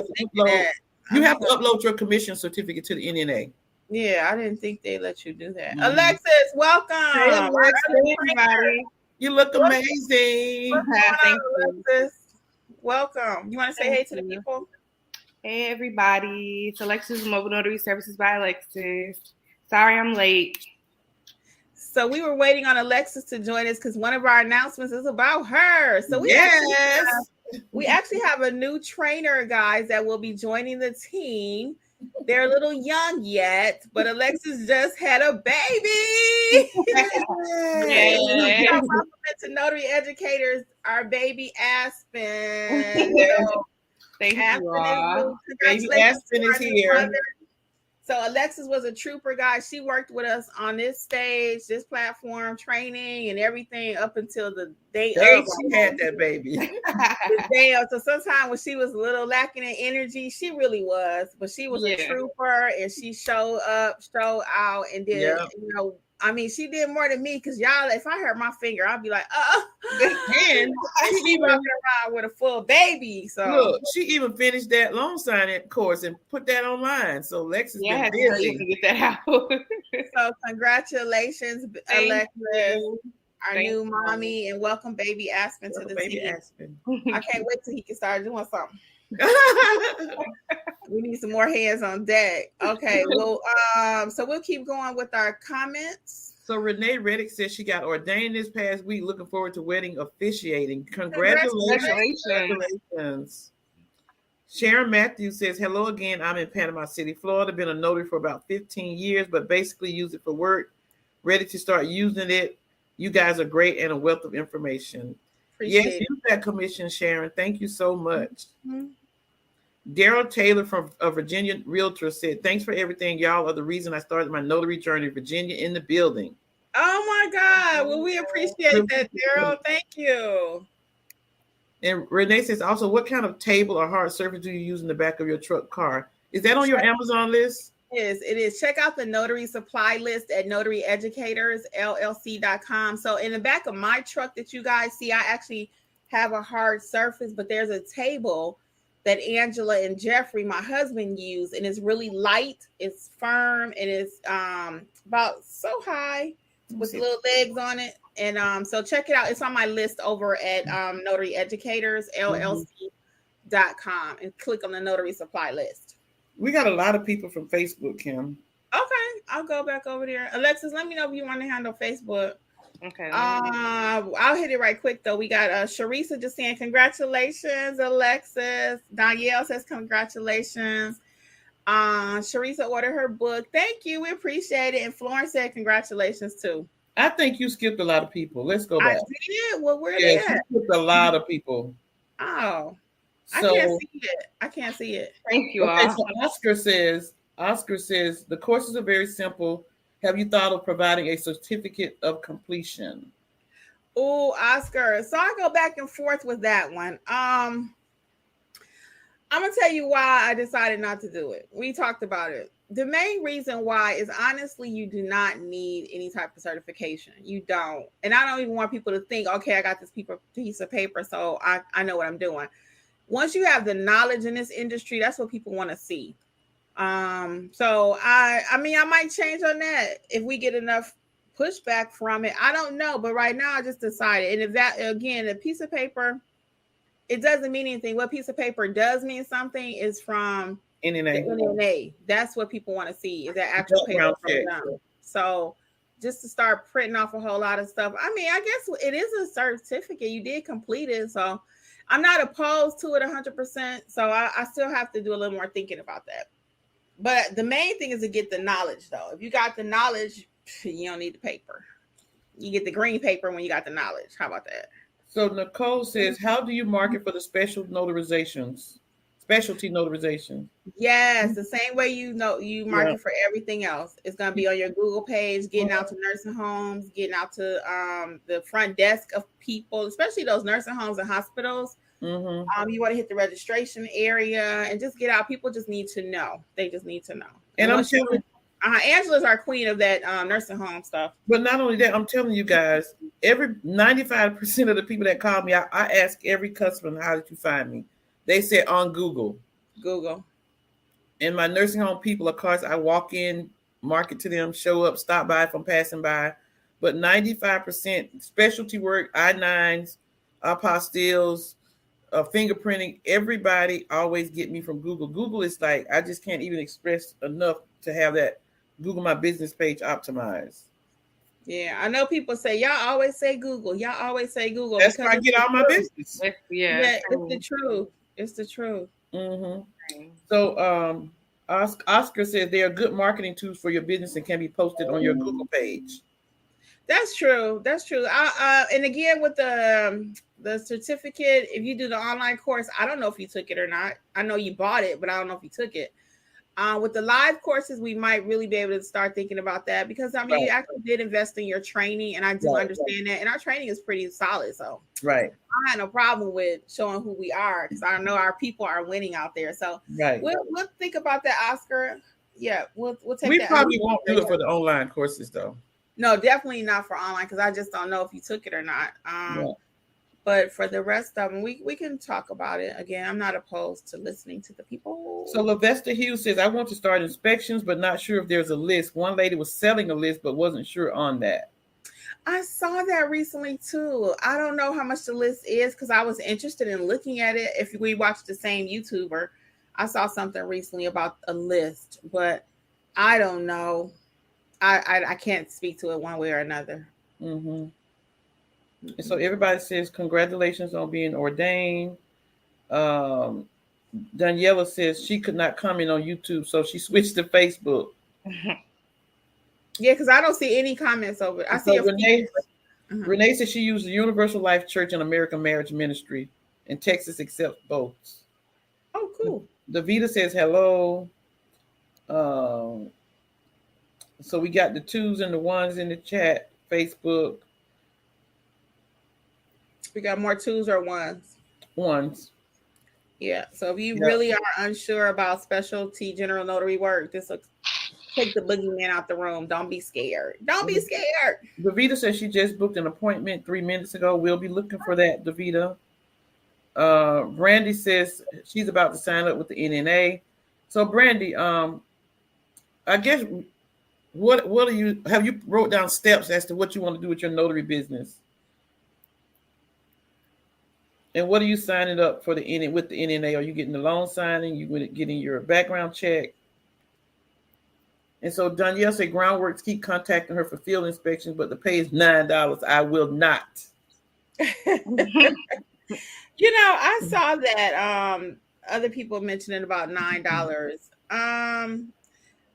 you have to upload your commission certificate to the NNA. Yeah, I didn't think they let you do that. Mhm. Alexis, welcome. Hey, Alexis. Hey, everybody. You look amazing. What's going Thank on, you. Alexis? Welcome. You want to say hey Thank to the you. people? Hey, everybody. It's Alexis Mobile Notary Services by Alexis. Sorry I'm late. So we were waiting on Alexis to join us because one of our announcements is about her. So we actually have a new trainer, guys, that will be joining the team. They're a little young yet, but Alexis just had a baby. Yay. Welcome to Notary Educators, our baby Aspen. Thank you all. Baby Aspen is here. So Alexis was a trooper, guys. She worked with us on this stage, this platform, training and everything up until the day of. She had that baby. The day of. So sometimes when she was a little lacking in energy, she really was. But she was a trooper, and she showed up, showed out, and did, I mean, she did more than me because y'all, if I hurt my finger, I'd be like, And she be walking around with a full baby. So look, she even finished that loan signing course and put that online. So Alexis been busy to get that out. So congratulations, Alexis, our new mommy, and welcome baby Aspen to the team. Aspen. I can't wait till he can start doing something. We need some more hands on deck. Okay, well, so we'll keep going with our comments. So Renee Reddick says she got ordained this past week. Looking forward to wedding officiating. Congratulations. Sharon Matthews says, hello again. I'm in Panama City, Florida. Been a notary for about 15 years, but basically use it for work. Ready to start using it. You guys are great and a wealth of information. Use that commission, Sharon. Thank you so much. Mm-hmm. Daryl Taylor from a Virginia Realtor said, thanks for everything. Y'all are the reason I started my notary journey. Virginia in the building. Oh my God. Well, we appreciate that, Daryl. Thank you. And Renee says also, what kind of table or hard surface do you use in the back of your truck car? Is that on your Amazon list? It is. Check out the notary supply list at notaryeducatorsllc.com. So in the back of my truck that you guys see, I actually have a hard surface, but there's a table that Angela and Jeffrey, my husband, use, and it's really light, it's firm, and it's about so high with little legs on it. And so check it out. It's on my list over at notaryeducatorsllc.com and click on the notary supply list. We got a lot of people from Facebook, Kim. Okay, I'll go back over there. Alexis, let me know if you want to handle Facebook. Okay. I'll hit it right quick though. We got Sharisa just saying congratulations, Alexis. Danielle says congratulations. Sharisa ordered her book. Thank you, we appreciate it. And Florence said congratulations too. I think you skipped a lot of people. Let's go back. I did. Well, where they at? You skipped a lot of people. Oh, so, I can't see it. Thank you. Okay, so Oscar says the courses are very simple. Have you thought of providing a certificate of completion? Oh, Oscar. So I go back and forth with that one. I'm gonna tell you why I decided not to do it. We talked about it. The main reason why is honestly, you do not need any type of certification. You don't. And I don't even want people to think, okay, I got this piece of paper, so I know what I'm doing. Once you have the knowledge in this industry, that's what people want to see. So I mean, I might change on that if we get enough pushback from it. I don't know, but right now I just decided. And if that, again, a piece of paper, it doesn't mean anything. What piece of paper does mean something is from NNA. That's what people want to see, is that actual paper from them. So just to start printing off a whole lot of stuff. I mean, I guess it is a certificate. You did complete it. So I'm not opposed to it 100%. So I still have to do a little more thinking about that. But the main thing is to get the knowledge, though. If you got the knowledge, you don't need the paper. You get the green paper when you got the knowledge. How about that? So Nicole says, how do you market for the specialty notarizations? Yes, the same way you market for everything else. It's going to be on your Google page, getting out to nursing homes, getting out to the front desk of people, especially those nursing homes and hospitals. Mm-hmm. You want to hit the registration area and just get out. People just need to know. They just need to know. And I'm telling Angela's our queen of that nursing home stuff. But not only that, I'm telling you guys, every 95% of the people that call me, I ask every customer, how did you find me? They said on Google. Google. And my nursing home people, of course, I walk in market to them, show up, stop by if I'm passing by. But 95% specialty work, I-9s, apostilles, fingerprinting, everybody always get me from Google. Google is like, I just can't even express enough to have that Google My Business page optimized. Yeah, I know people say, y'all always say Google. Y'all always say Google. That's where I get all my business. Yeah, it's the truth. It's the truth. Mm-hmm. So Oscar says they are good marketing tools for your business and can be posted on your Google page. That's true. That's true. And again, with the certificate, if you do the online course, I don't know if you took it or not. I know you bought it, but I don't know if you took it. With the live courses, we might really be able to start thinking about that because Right. you actually did invest in your training, and I do understand that. And our training is pretty solid, so right. I had no problem with showing who we are because I know our people are winning out there. So we'll think about that, Oscar. Yeah, we'll take. We that probably won't do it for the online courses though. No, definitely not for online because I just don't know if you took it or not. But for the rest of them, we can talk about it. Again, I'm not opposed to listening to the people. So Lavesta Hughes says, I want to start inspections, but not sure if there's a list. One lady was selling a list, but wasn't sure on that. I saw that recently too. I don't know how much the list is because I was interested in looking at it. If we watch the same YouTuber, I saw something recently about a list, but I don't know. I can't speak to it one way or another. Mm-hmm. And so everybody says congratulations on being ordained. Daniela says she could not comment on YouTube, so she switched to Facebook. Yeah, because I don't see any comments over it. I see Renee says she used the Universal Life Church and American Marriage Ministry, and Texas accepts both. Oh, cool. Davita says hello. So we got the 2s and the 1s in the chat, Facebook. We got more 2s or 1s? 1s. Yeah. So if you really are unsure about specialty general notary work, this will take the boogeyman out the room. Don't be scared. Don't be scared. Davita says she just booked an appointment 3 minutes ago. We'll be looking for that, Davita. Brandy says she's about to sign up with the NNA. So Brandy, I guess what are you have you wrote down steps as to what you want to do with your notary business? And what are you signing up for with the NNA? Are you getting the loan signing? You getting your background check? And so Danielle said Groundworks keep contacting her for field inspections, but the pay is $9. I will not. I saw that other people mentioning about $9.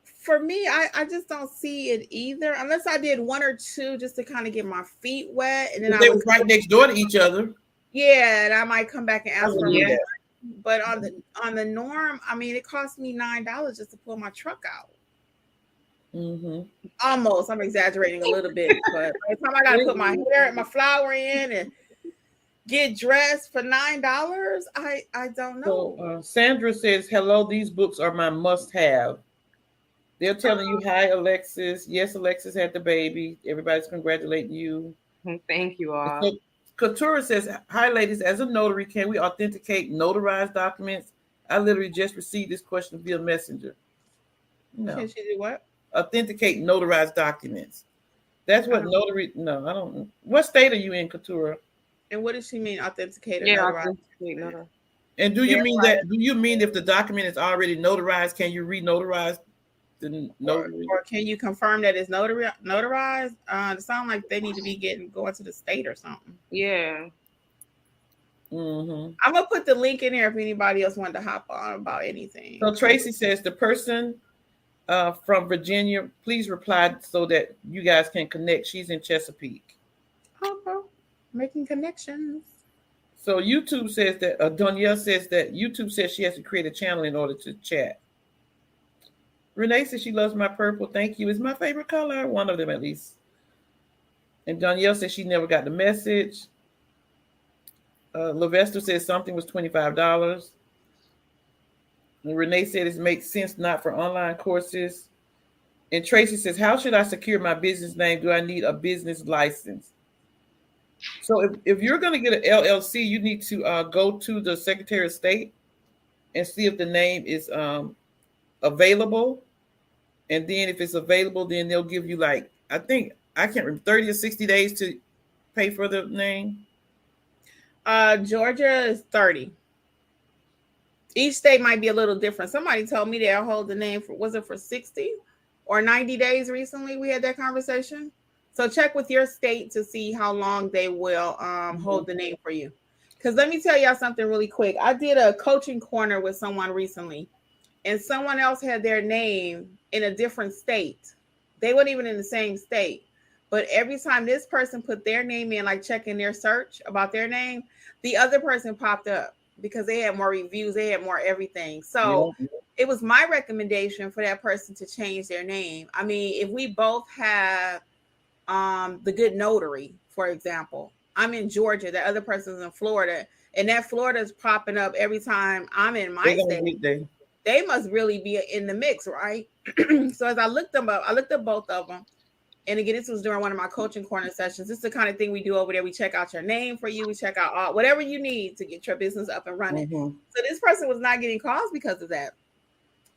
For me, I just don't see it either, unless I did 1 or 2 just to kind of get my feet wet, and then they were right next door to each other. Yeah, and I might come back and ask for more. But on the norm, I mean, it cost me $9 just to pull my truck out. Mm-hmm. Almost, I'm exaggerating a little bit, but by the time I got to put my hair and my flower in and get dressed for $9, I don't know. So Sandra says, "Hello, these books are my must-have." They're telling you, "Hi, Alexis." Yes, Alexis had the baby. Everybody's congratulating you. Thank you all. So, Katura says, "Hi, ladies. As a notary, can we authenticate notarized documents? I literally just received this question via Messenger." No. Can she do what? Authenticate notarized documents. That's what notary. No, I don't. What state are you in, Katura? And what does she mean, authenticated? Notarized? And do you mean that? Do you mean if the document is already notarized, can you re-notarize the notary? Or can you confirm that it's notarized? It sounds like they need to be going to the state or something. Yeah. Mm-hmm. I'm gonna put the link in here if anybody else wanted to hop on about anything. So Tracy says the person from Virginia, please reply so that you guys can connect. She's in Chesapeake. Okay. Making connections. So YouTube says that Danielle says that YouTube says she has to create a channel in order to chat. Renee says she loves my purple. Thank you. It's my favorite color. One of them at least. And Danielle says she never got the message. Lavester says something was $25. And Renee said it makes sense not for online courses. And Tracy says, how should I secure my business name? Do I need a business license? So if you're going to get an LLC, you need to go to the Secretary of State and see if the name is available. And then if it's available, then they'll give you I can't remember, 30 or 60 days to pay for the name. Georgia is 30. Each state might be a little different. Somebody told me they'll hold the name was it for 60 or 90 days recently? We had that conversation. So check with your state to see how long they will hold the name for you. Because let me tell y'all something really quick. I did a coaching corner with someone recently, and someone else had their name in a different state. They weren't even in the same state. But every time this person put their name in, like checking their search about their name, the other person popped up because they had more reviews, they had more everything. So it was my recommendation for that person to change their name. I mean, if we both have the Good Notary, for example, I'm in Georgia, the other person's in Florida, and that Florida is popping up every time I'm in my state. They must really be in the mix, right? So as I looked them up, I looked up both of them. And again, this was during one of my coaching corner sessions. This is the kind of thing we do over there. We check out your name for you. We check out whatever you need to get your business up and running. So this person was not getting calls because of that.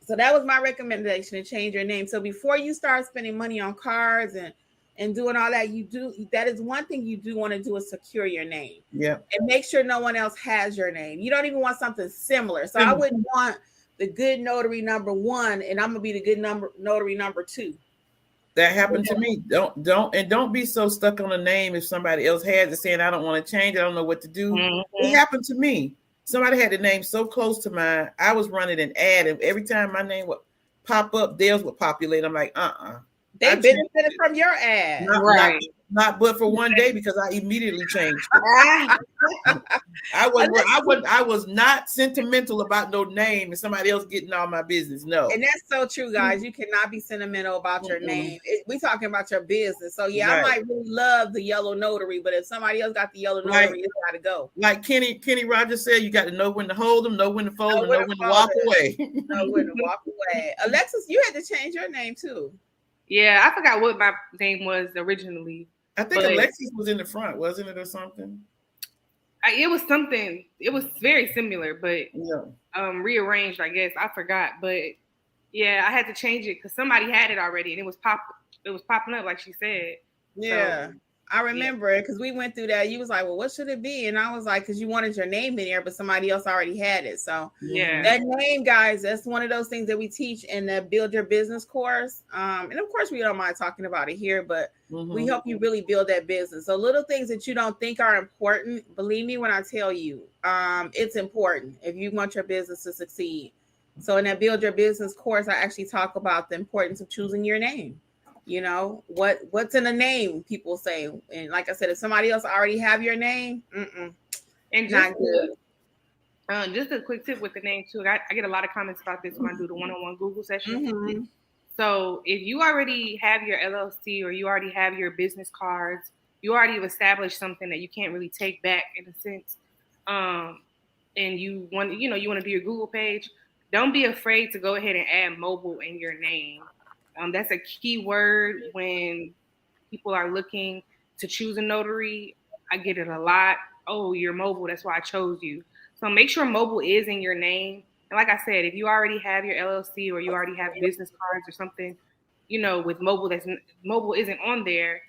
So that was my recommendation, to change your name. So before you start spending money on cards and doing all that, that is one thing you do want to do, is secure your name. Yeah. And make sure no one else has your name. You don't even want something similar. So I wouldn't want the Good Notary number 1 and I'm gonna be the Good Notary number 2. That happened to me. Don't be so stuck on a name if somebody else has it, saying I don't want to change, I don't know what to do. It happened to me. Somebody had the name so close to mine. I was running an ad, and every time my name would pop up, theirs would populate. I'm like, They benefited from your ad. Not but for one day, because I immediately changed it. I was not sentimental about no name and somebody else getting all my business. No. And that's so true, guys. You cannot be sentimental about your name. We talking about your business. So yeah, I might really love the Yellow Notary, but if somebody else got the Yellow Notary, it's got to go. Like Kenny Rogers said, you got to know when to hold them, know when to fold them, know when to walk away. Know when to walk away. Alexis, you had to change your name too. Yeah, I forgot what my name was originally. I think Alexis was in the front, wasn't it, or something? It was something. It was very similar, but rearranged, I guess. I forgot, but yeah, I had to change it because somebody had it already, and it was popping up, like she said. Yeah, so, I remember it because we went through that. You was like, "Well, what should it be?" And I was like, "Because you wanted your name in there, but somebody else already had it." So yeah, that name, guys, that's one of those things that we teach in the Build Your Business course. And of course, we don't mind talking about it here, but we help you really build that business. So little things that you don't think are important, believe me when I tell you, it's important if you want your business to succeed. So in that Build Your Business course, I actually talk about the importance of choosing your name. You know, what's in a name, people say. And like I said, if somebody else already have your name, and not good. Just a quick tip with the name too. I get a lot of comments about this when I do the one-on-one Google session. So if you already have your LLC or you already have your business cards, you already have established something that you can't really take back in a sense. And you want to do your Google page, don't be afraid to go ahead and add mobile in your name. That's a key word when people are looking to choose a notary. I get it a lot. Oh, you're mobile. That's why I chose you. So make sure mobile is in your name. And like I said, if you already have your LLC or you already have business cards or something, with mobile mobile isn't on there,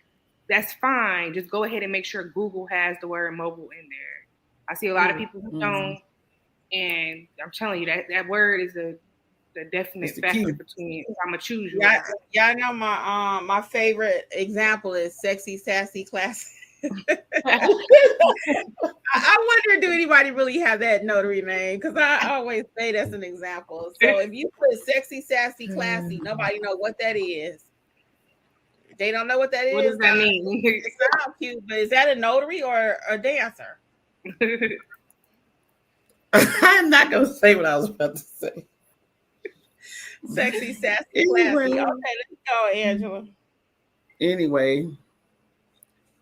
that's fine. Just go ahead and make sure Google has the word mobile in there. I see a lot of people who don't, and I'm telling you that word is the definite factor between I'm gonna choose you. Y'all know my favorite example is sexy, sassy, classy. I wonder, do anybody really have that notary name? Because I always say that's an example. So if you put sexy, sassy, classy, nobody know what that is. They don't know what that is. What does that mean? It sounds cute, but is that a notary or a dancer? I'm not gonna say what I was about to say. Sexy, sassy, classy. Okay, let's go, Angela. Anyway,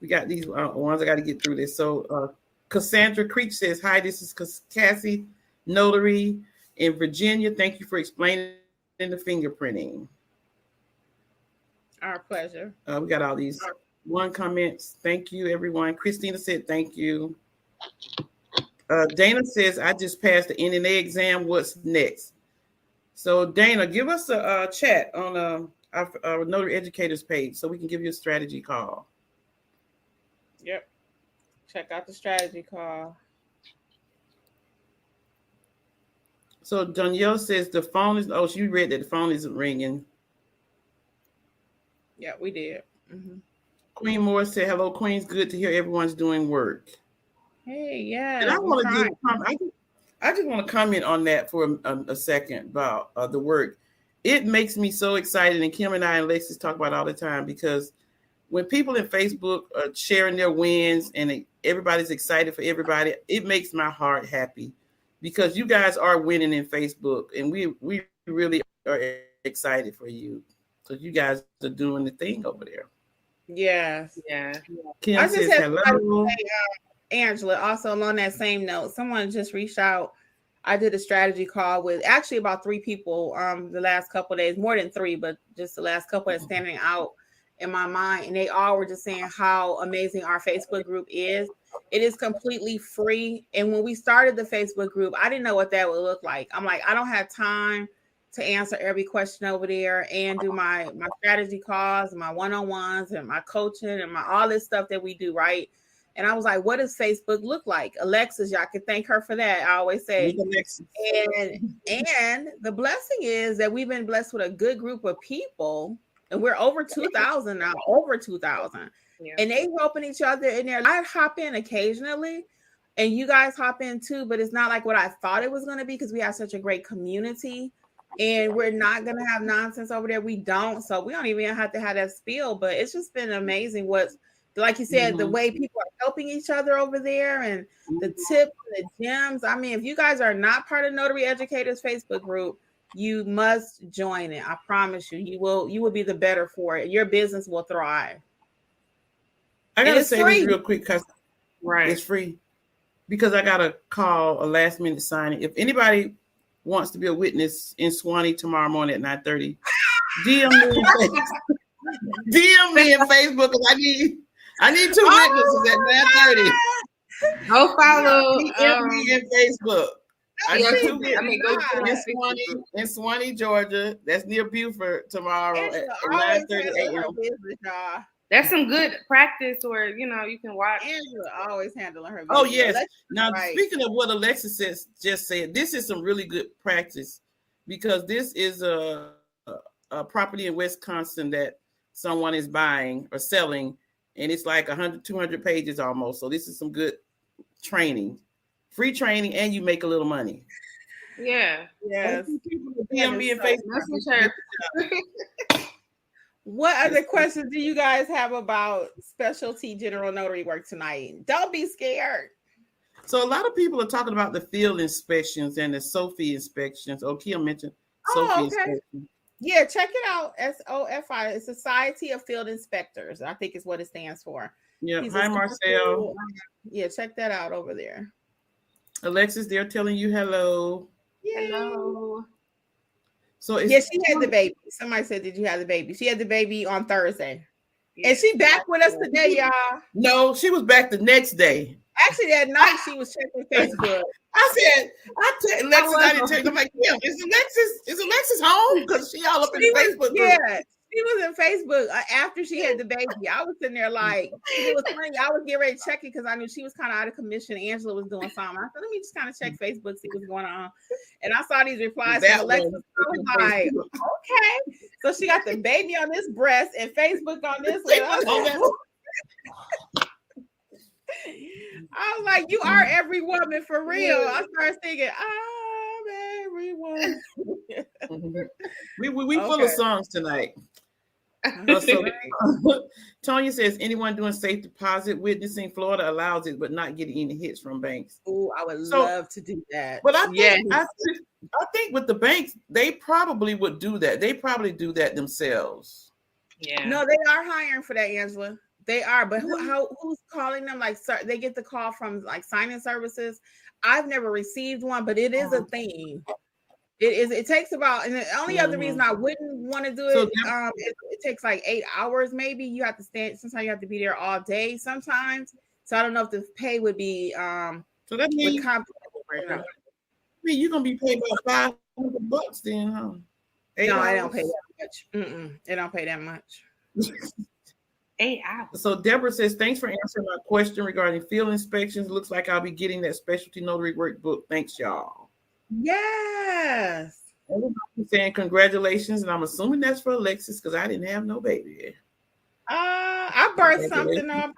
we got these ones. I got to get through this. So Cassandra Creech says, hi, this is Cassie, notary in Virginia. Thank you for explaining the fingerprinting. Our pleasure. We got all these comments. Thank you, everyone. Christina said, thank you. Dana says, I just passed the NNA exam. What's next? So Dana, give us a chat on our Notary Educators page so we can give you a strategy call. Yep. Check out the strategy call. So Danielle says the phone is. Oh, she read that the phone isn't ringing. Yeah, we did. Mm-hmm. Queen Moore said, "Hello, Queens. Good to hear everyone's doing work." Hey, yeah. And I want to give. I just want to comment on that for a second about the work. It makes me so excited, and Kim and I and Alexis talk about it all the time, because when people in Facebook are sharing their wins and everybody's excited for everybody, it makes my heart happy, because you guys are winning in Facebook, and we really are excited for you, because you guys are doing the thing over there. Yes. Yeah. Kim I just says had hello. Say, Angela, also along that same note, someone just reached out. I did a strategy call with actually about 3 people the last couple of days, more than 3, but just the last couple that's standing out in my mind. And they all were just saying how amazing our Facebook group is. It is completely free. And when we started the Facebook group, I didn't know what that would look like. I'm like, I don't have time to answer every question over there and do my strategy calls, my one-on-ones and my coaching and my all this stuff that we do, right? And I was like, what does Facebook look like? Alexis, y'all can thank her for that. I always say. And the blessing is that we've been blessed with a good group of people, and we're over 2,000 now, over 2,000. Yeah. And they helping each other in there. I hop in occasionally, and you guys hop in too, but it's not like what I thought it was going to be, because we have such a great community, and we're not going to have nonsense over there. We don't. So we don't even have to have that spiel, but it's just been amazing what's, like you said, the way people are helping each other over there, and the tips, the gems. I mean, if you guys are not part of Notary Educators Facebook group, you must join it. I promise you, you will be the better for it. Your business will thrive. I gotta say this real quick, because right, it's free, because I got a call, a last minute signing. If anybody wants to be a witness in Swanee tomorrow morning at 9:30, DM me in Facebook, because I need 2 witnesses at 9:30. Go follow me in Facebook. I need 2 witnesses go in Swanee, Georgia. That's near Beaufort tomorrow at 9:30 a.m. That's some good practice where, you can watch. Angela always handling her business. Oh, yes. Now, speaking of what Alexis just said, this is some really good practice, because this is a property in Wisconsin that someone is buying or selling, and it's like 100, 200 pages almost. So this is some good training, free training, and you make a little money. Yeah. Yes. What other questions do you guys have about specialty general notary work tonight? Don't be scared. So a lot of people are talking about the field inspections and the SOFI inspections. Kim mentioned SOFI inspection. Yeah, check it out. SOFI, it's Society of Field Inspectors. I think is what it stands for. Yeah. Hi, Marcel. Yeah, check that out over there. Alexis, they're telling you hello. Yay. Hello. So she had the baby. Somebody said, did you have the baby? She had the baby on Thursday. Yeah. And she back with us today, y'all. No, she was back the next day. Actually, that night she was checking Facebook. I said, Alexis, I didn't tell you. I'm like, yeah, is Alexis home? Because she all up in Facebook group. Yeah, she was in Facebook after she had the baby. I was sitting there like, it was funny. I was getting ready to check it because I knew she was kind of out of commission. Angela was doing something. I said, let me just kind of check Facebook, see what's going on. And I saw these replies from Alexis. I was like, okay. So she got the baby on this breast and Facebook on this one. I was like, you are every woman for real. I started thinking, I'm every woman. we full of songs tonight. Tonya says, anyone doing safe deposit witnessing, Florida allows it, but not getting any hits from banks. Oh, I would love to do that. But I think with the banks, they probably would do that. They probably do that themselves. Yeah. No, they are hiring for that, Angela. They are, but who's calling them? Like, they get the call from like sign-in services. I've never received one, but it is a thing. It is. It takes about, and the only other reason I wouldn't want to do it, it takes like 8 hours. Maybe you have to stand. Sometimes you have to be there all day. Sometimes, so I don't know if the pay would be. So that means you're gonna be paid about $100 then, huh? No, I don't pay that much. It don't pay that much. 8 hours. So Deborah says, thanks for answering my question regarding field inspections. Looks like I'll be getting that specialty notary workbook. Thanks, y'all. Yes. Everybody's saying congratulations, and I'm assuming that's for Alexis because I didn't have no baby. I birthed something. I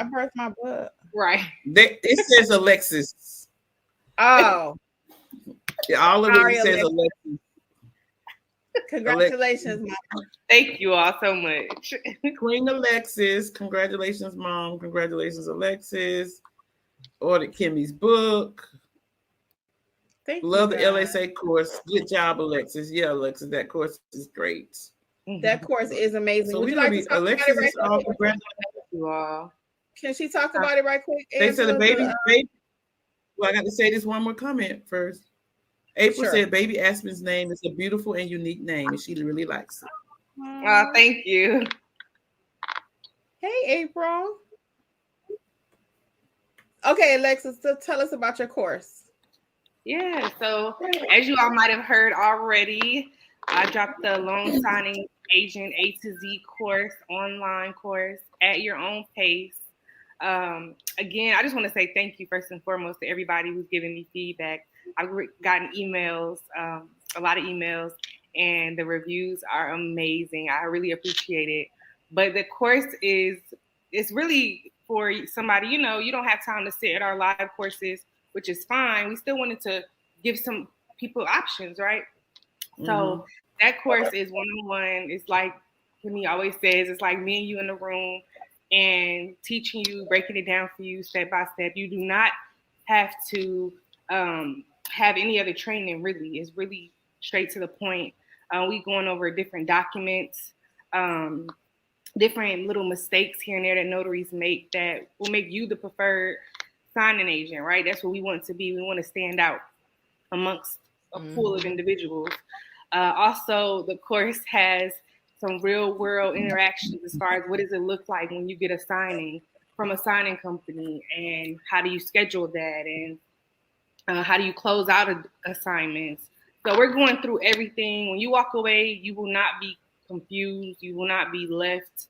birthed my book. Right. It says Alexis. Oh. Yeah, all of it says Alexis. Congratulations, Mom. Thank you all so much. Queen Alexis. Congratulations, Mom. Congratulations, Alexis. Ordered Kimmi's book. Love the LSA course. Good job, Alexis. Yeah, Alexis, that course is great. That course is amazing. So Would you like to talk Alexis about it right quick? You all. Can she talk about it right quick? They said the baby. Well, I got to say this one more comment first. April said baby Aspen's name is a beautiful and unique name, and she really likes it. Thank you. Hey, April. Okay, Alexis, so tell us about your course. Yeah, so as you all might have heard already, I dropped the loan signing agent A to Z course, online course at your own pace. Again, I just want to say thank you first and foremost to everybody who's giving me feedback. I've gotten emails, a lot of emails, and the reviews are amazing. I really appreciate it. But the course it's really for somebody, you don't have time to sit at our live courses, which is fine. We still wanted to give some people options, right? Mm-hmm. So that course is one-on-one. It's like Kimmi always says, it's like me and you in the room and teaching you, breaking it down for you step by step. You do not have to have any other training, really. It's really straight to the point. We going over different documents, different little mistakes here and there that notaries make that will make you the preferred signing agent, right? That's what we want to be. We want to stand out amongst a pool of individuals. Also, the course has some real world interactions as far as what does it look like when you get a signing from a signing company, and how do you schedule that, and how do you close out assignments. So we're going through everything. When you walk away, you will not be confused. You will not be left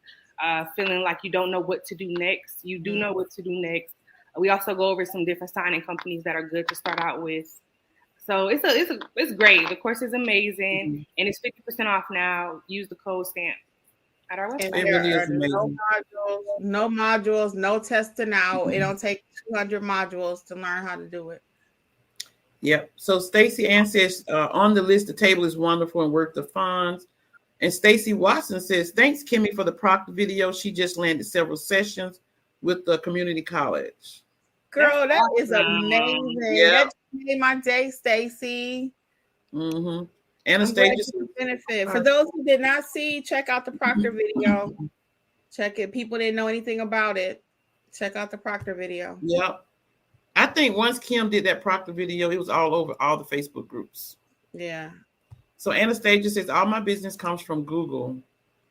feeling like you don't know what to do next. You do know what to do next. We also go over some different signing companies that are good to start out with. So it's great. The course is amazing, and it's 50% off now. Use the code STAMP at our website. It really is amazing. No modules, no testing out. It don't take 200 modules to learn how to do it. Yep. So Stacy Ann says, on the list, the table is wonderful and worth the funds. And Stacy Watson says, thanks, Kimmi, for the proctor video. She just landed several sessions with the community college. Girl, that is amazing. Yeah. That made my day, Stacy. Mm-hmm. Anastasia. Benefit. For those who did not see, check out the proctor video. Check it. People didn't know anything about it. Check out the proctor video. Yep. I think once Kim did that proctor video, it was all over all the Facebook groups. Yeah. So Anastasia says, all my business comes from Google.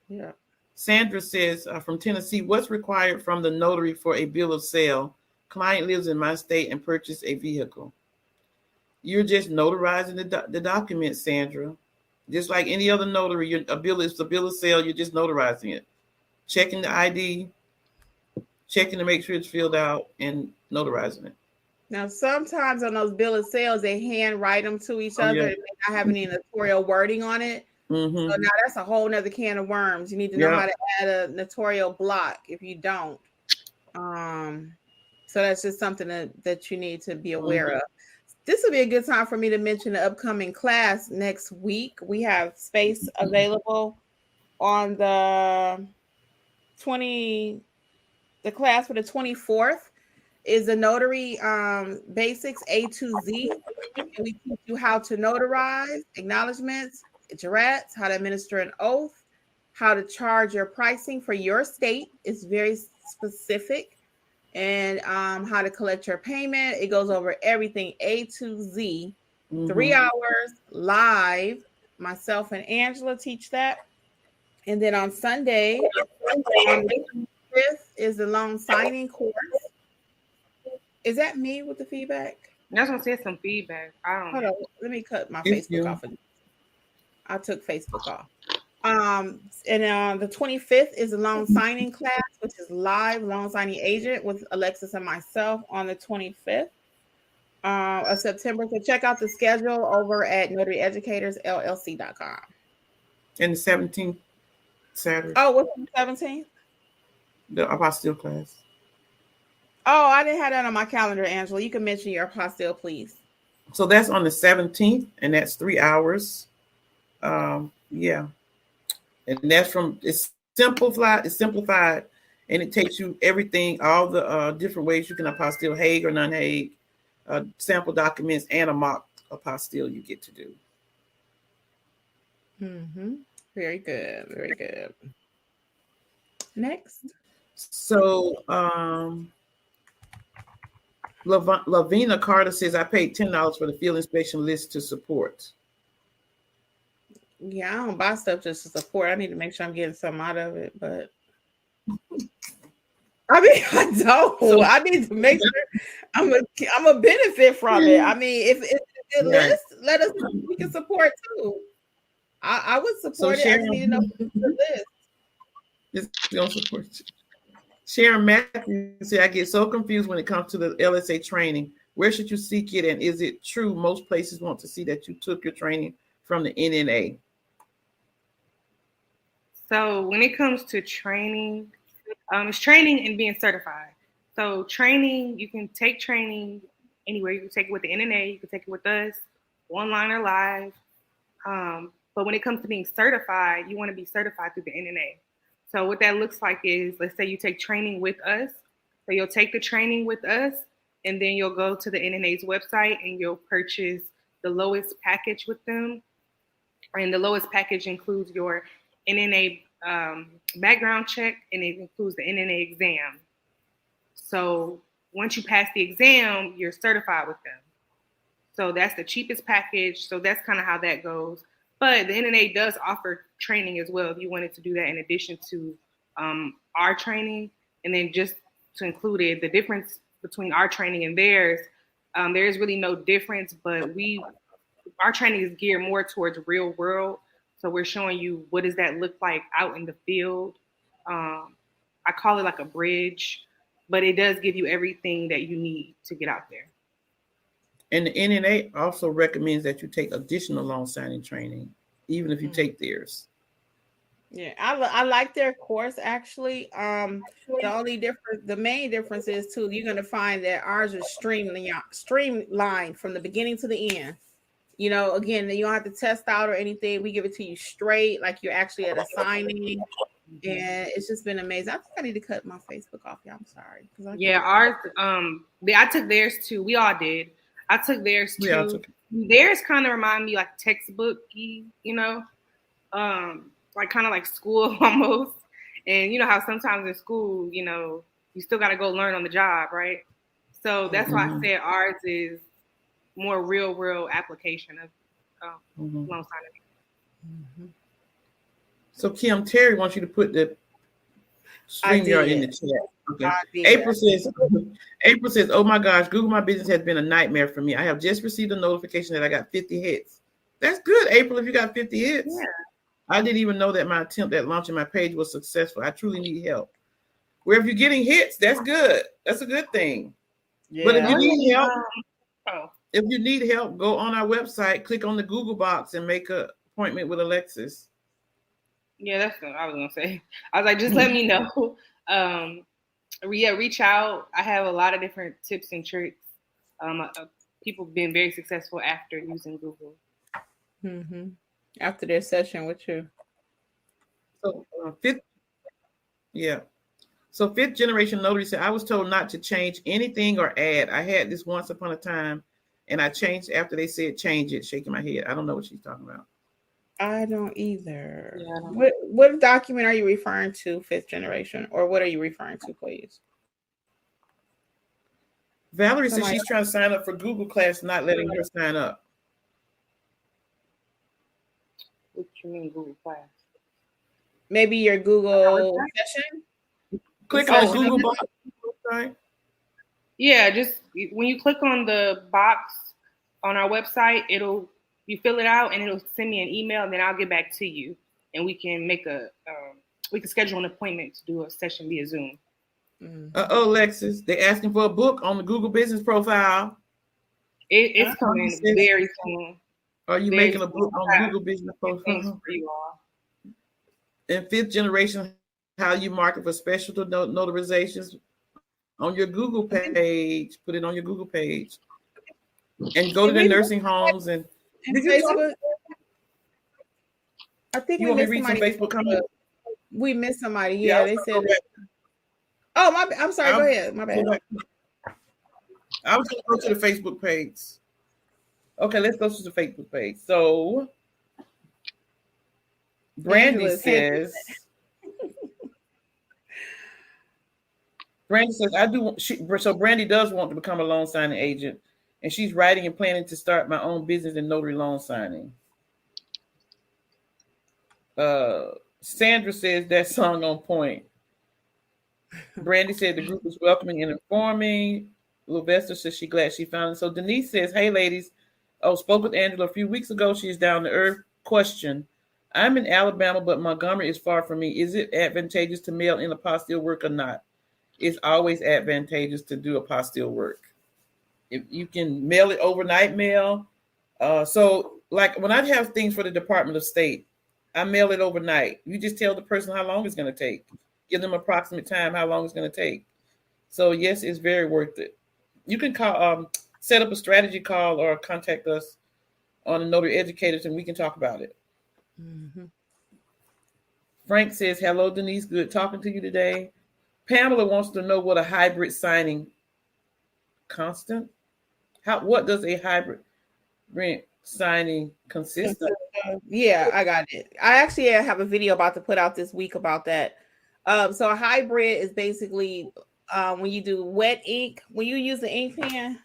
Yeah. Sandra says, from Tennessee, what's required from the notary for a bill of sale? Client lives in my state and purchased a vehicle. You're just notarizing the document, Sandra. Just like any other notary, it's a bill of sale. You're just notarizing it, checking the ID, checking to make sure it's filled out, and notarizing it. Now, sometimes on those bill of sales, they hand write them to each other. Yeah. It may not have any notarial wording on it. Mm-hmm. So now that's a whole nother can of worms. You need to know how to add a notarial block if you don't. So that's just something that you need to be aware of. This will be a good time for me to mention the upcoming class next week. We have space available on the class for the 24th is the notary basics A to Z. And we teach you how to notarize, acknowledgments, jurats, how to administer an oath, how to charge your pricing for your state. It's very specific. And how to collect your payment. It goes over everything A to Z. 3 hours live. Myself and Angela teach that. And then on Sunday, on the 5th is the loan signing course. Is that me with the feedback? That's gonna say some feedback. I don't Hold know. on, let me cut my Thank Facebook you. off. I took Facebook off. And the 25th is a loan signing class, which is live loan signing agent with Alexis and myself on the 25th of September. So check out the schedule over at notaryeducatorsllc.com. And the 17th Saturday, Oh, what's the 17th? the apostille class. Oh, I didn't have that on my calendar, Angela. You can mention your apostille, please. So that's on the 17th, and that's 3 hours. Yeah. And that's it's simplified, and it takes you everything, all the different ways you can apostille, Hague or non-Hague, sample documents, and a mock apostille you get to do. Mm-hmm. Very good. Very good. Next. So Lavina Carter says, I paid $10 for the field inspection list to support. Yeah, I don't buy stuff just to support. I need to make sure I'm getting something out of it, but I mean, I don't. So, I need to make sure I'm a benefit from it. I mean, if it's a good list, let us know we can support too. I would support it. I just need to know the list. It's gonna support you. Sharon Matthews said, I get so confused when it comes to the LSA training. Where should you seek it? And is it true most places want to see that you took your training from the NNA? So when it comes to training, it's training and being certified. So training, you can take training anywhere. You can take it with the NNA, you can take it with us, online or live. But when it comes to being certified, you want to be certified through the NNA. So what that looks like is, let's say you take training with us. So you'll take the training with us, and then you'll go to the NNA's website and you'll purchase the lowest package with them. And the lowest package includes your NNA background check, and it includes the NNA exam. So once you pass the exam, you're certified with them. So that's the cheapest package. So that's kind of how that goes. But the NNA does offer training as well if you wanted to do that in addition to our training. And then just to include it, the difference between our training and theirs, there is really no difference, but our training is geared more towards real world. So we're showing you what does that look like out in the field. I call it like a bridge, but it does give you everything that you need to get out there. And the NNA also recommends that you take additional loan signing training, even if you take theirs. Yeah, I like their course actually. The main difference is too, you're gonna find that ours is streamlined from the beginning to the end. You know, again, you don't have to test out or anything. We give it to you straight, like you're actually at a signing. And it's just been amazing. I think I need to cut my Facebook off. Yeah, I'm sorry. Yeah, ours. I took theirs too. We all did. I took theirs too. Yeah, theirs kind of remind me like textbook-y, you know, like kind of like school almost. And you know how sometimes in school, you know, you still got to go learn on the job, right? So that's why I said ours is more real world application of loan signing. So Kim, Terry wants you to put the StreamYard in the chat. Okay. April says, oh my gosh, Google My Business has been a nightmare for me. I have just received a notification that I got 50 hits. That's good, April, if you got 50 hits. Yeah. I didn't even know that my attempt at launching my page was successful. I truly need help. Where if you're getting hits, that's good. That's a good thing. Yeah. But if you need help, go on our website, click on the Google box and make an appointment with Alexis. Yeah, that's what I was gonna say. I was like, just let me know. Reach out. I have a lot of different tips and tricks. People have been very successful after using Google. Mm-hmm. After their session with you. So fifth generation notary said, I was told not to change anything or add. I had this once upon a time, and I changed after they said change it. Shaking my head. I don't know what she's talking about. I don't either. Yeah, what document are you referring to, fifth generation, or what are you referring to, please? Valerie says she's trying to sign up for Google class, not letting her sign up. What you mean Google class? Maybe your Google session? Click on Google box. Yeah, just when you click on the box on our website, you fill it out and it'll send me an email, and then I'll get back to you, and we can we can schedule an appointment to do a session via Zoom. Alexis, they're asking for a book on the Google Business Profile. It's coming very soon. Are you making a book on Google Business Profile? For you all. And 5th generation, how you market for special notarizations on your Google page. Put it on your Google page. And go to the nursing homes and Facebook. I think you want me to read some Facebook comments? We missed somebody. Yeah, they said. Oh, I'm sorry. Go ahead. My bad. I was going to go to the Facebook page. Okay, let's go to the Facebook page. So, Brandy says, I do. So Brandy does want to become a loan signing agent, and she's writing and planning to start my own business in notary loan signing. Sandra says that song on point. Brandy said the group is welcoming and informing. Sylvester says she's glad she found it. So Denise says, hey, ladies. Spoke with Angela a few weeks ago. She's down to earth. Question. I'm in Alabama, but Montgomery is far from me. Is it advantageous to mail in apostille work or not? It's always advantageous to do apostille work. If you can mail it overnight mail. So like when I have things for the Department of State, I mail it overnight. You just tell the person how long it's going to take. Give them approximate time how long it's going to take. So yes, it's very worth it. You can call, set up a strategy call or contact us on the Notary Educators and we can talk about it. Mm-hmm. Frank says, hello, Denise. Good talking to you today. Pamela wants to know what a hybrid signing constant. What does a hybrid signing consist of? Yeah, I got it. I actually have a video about to put out this week about that. So a hybrid is basically when you do wet ink, when you use the ink pen,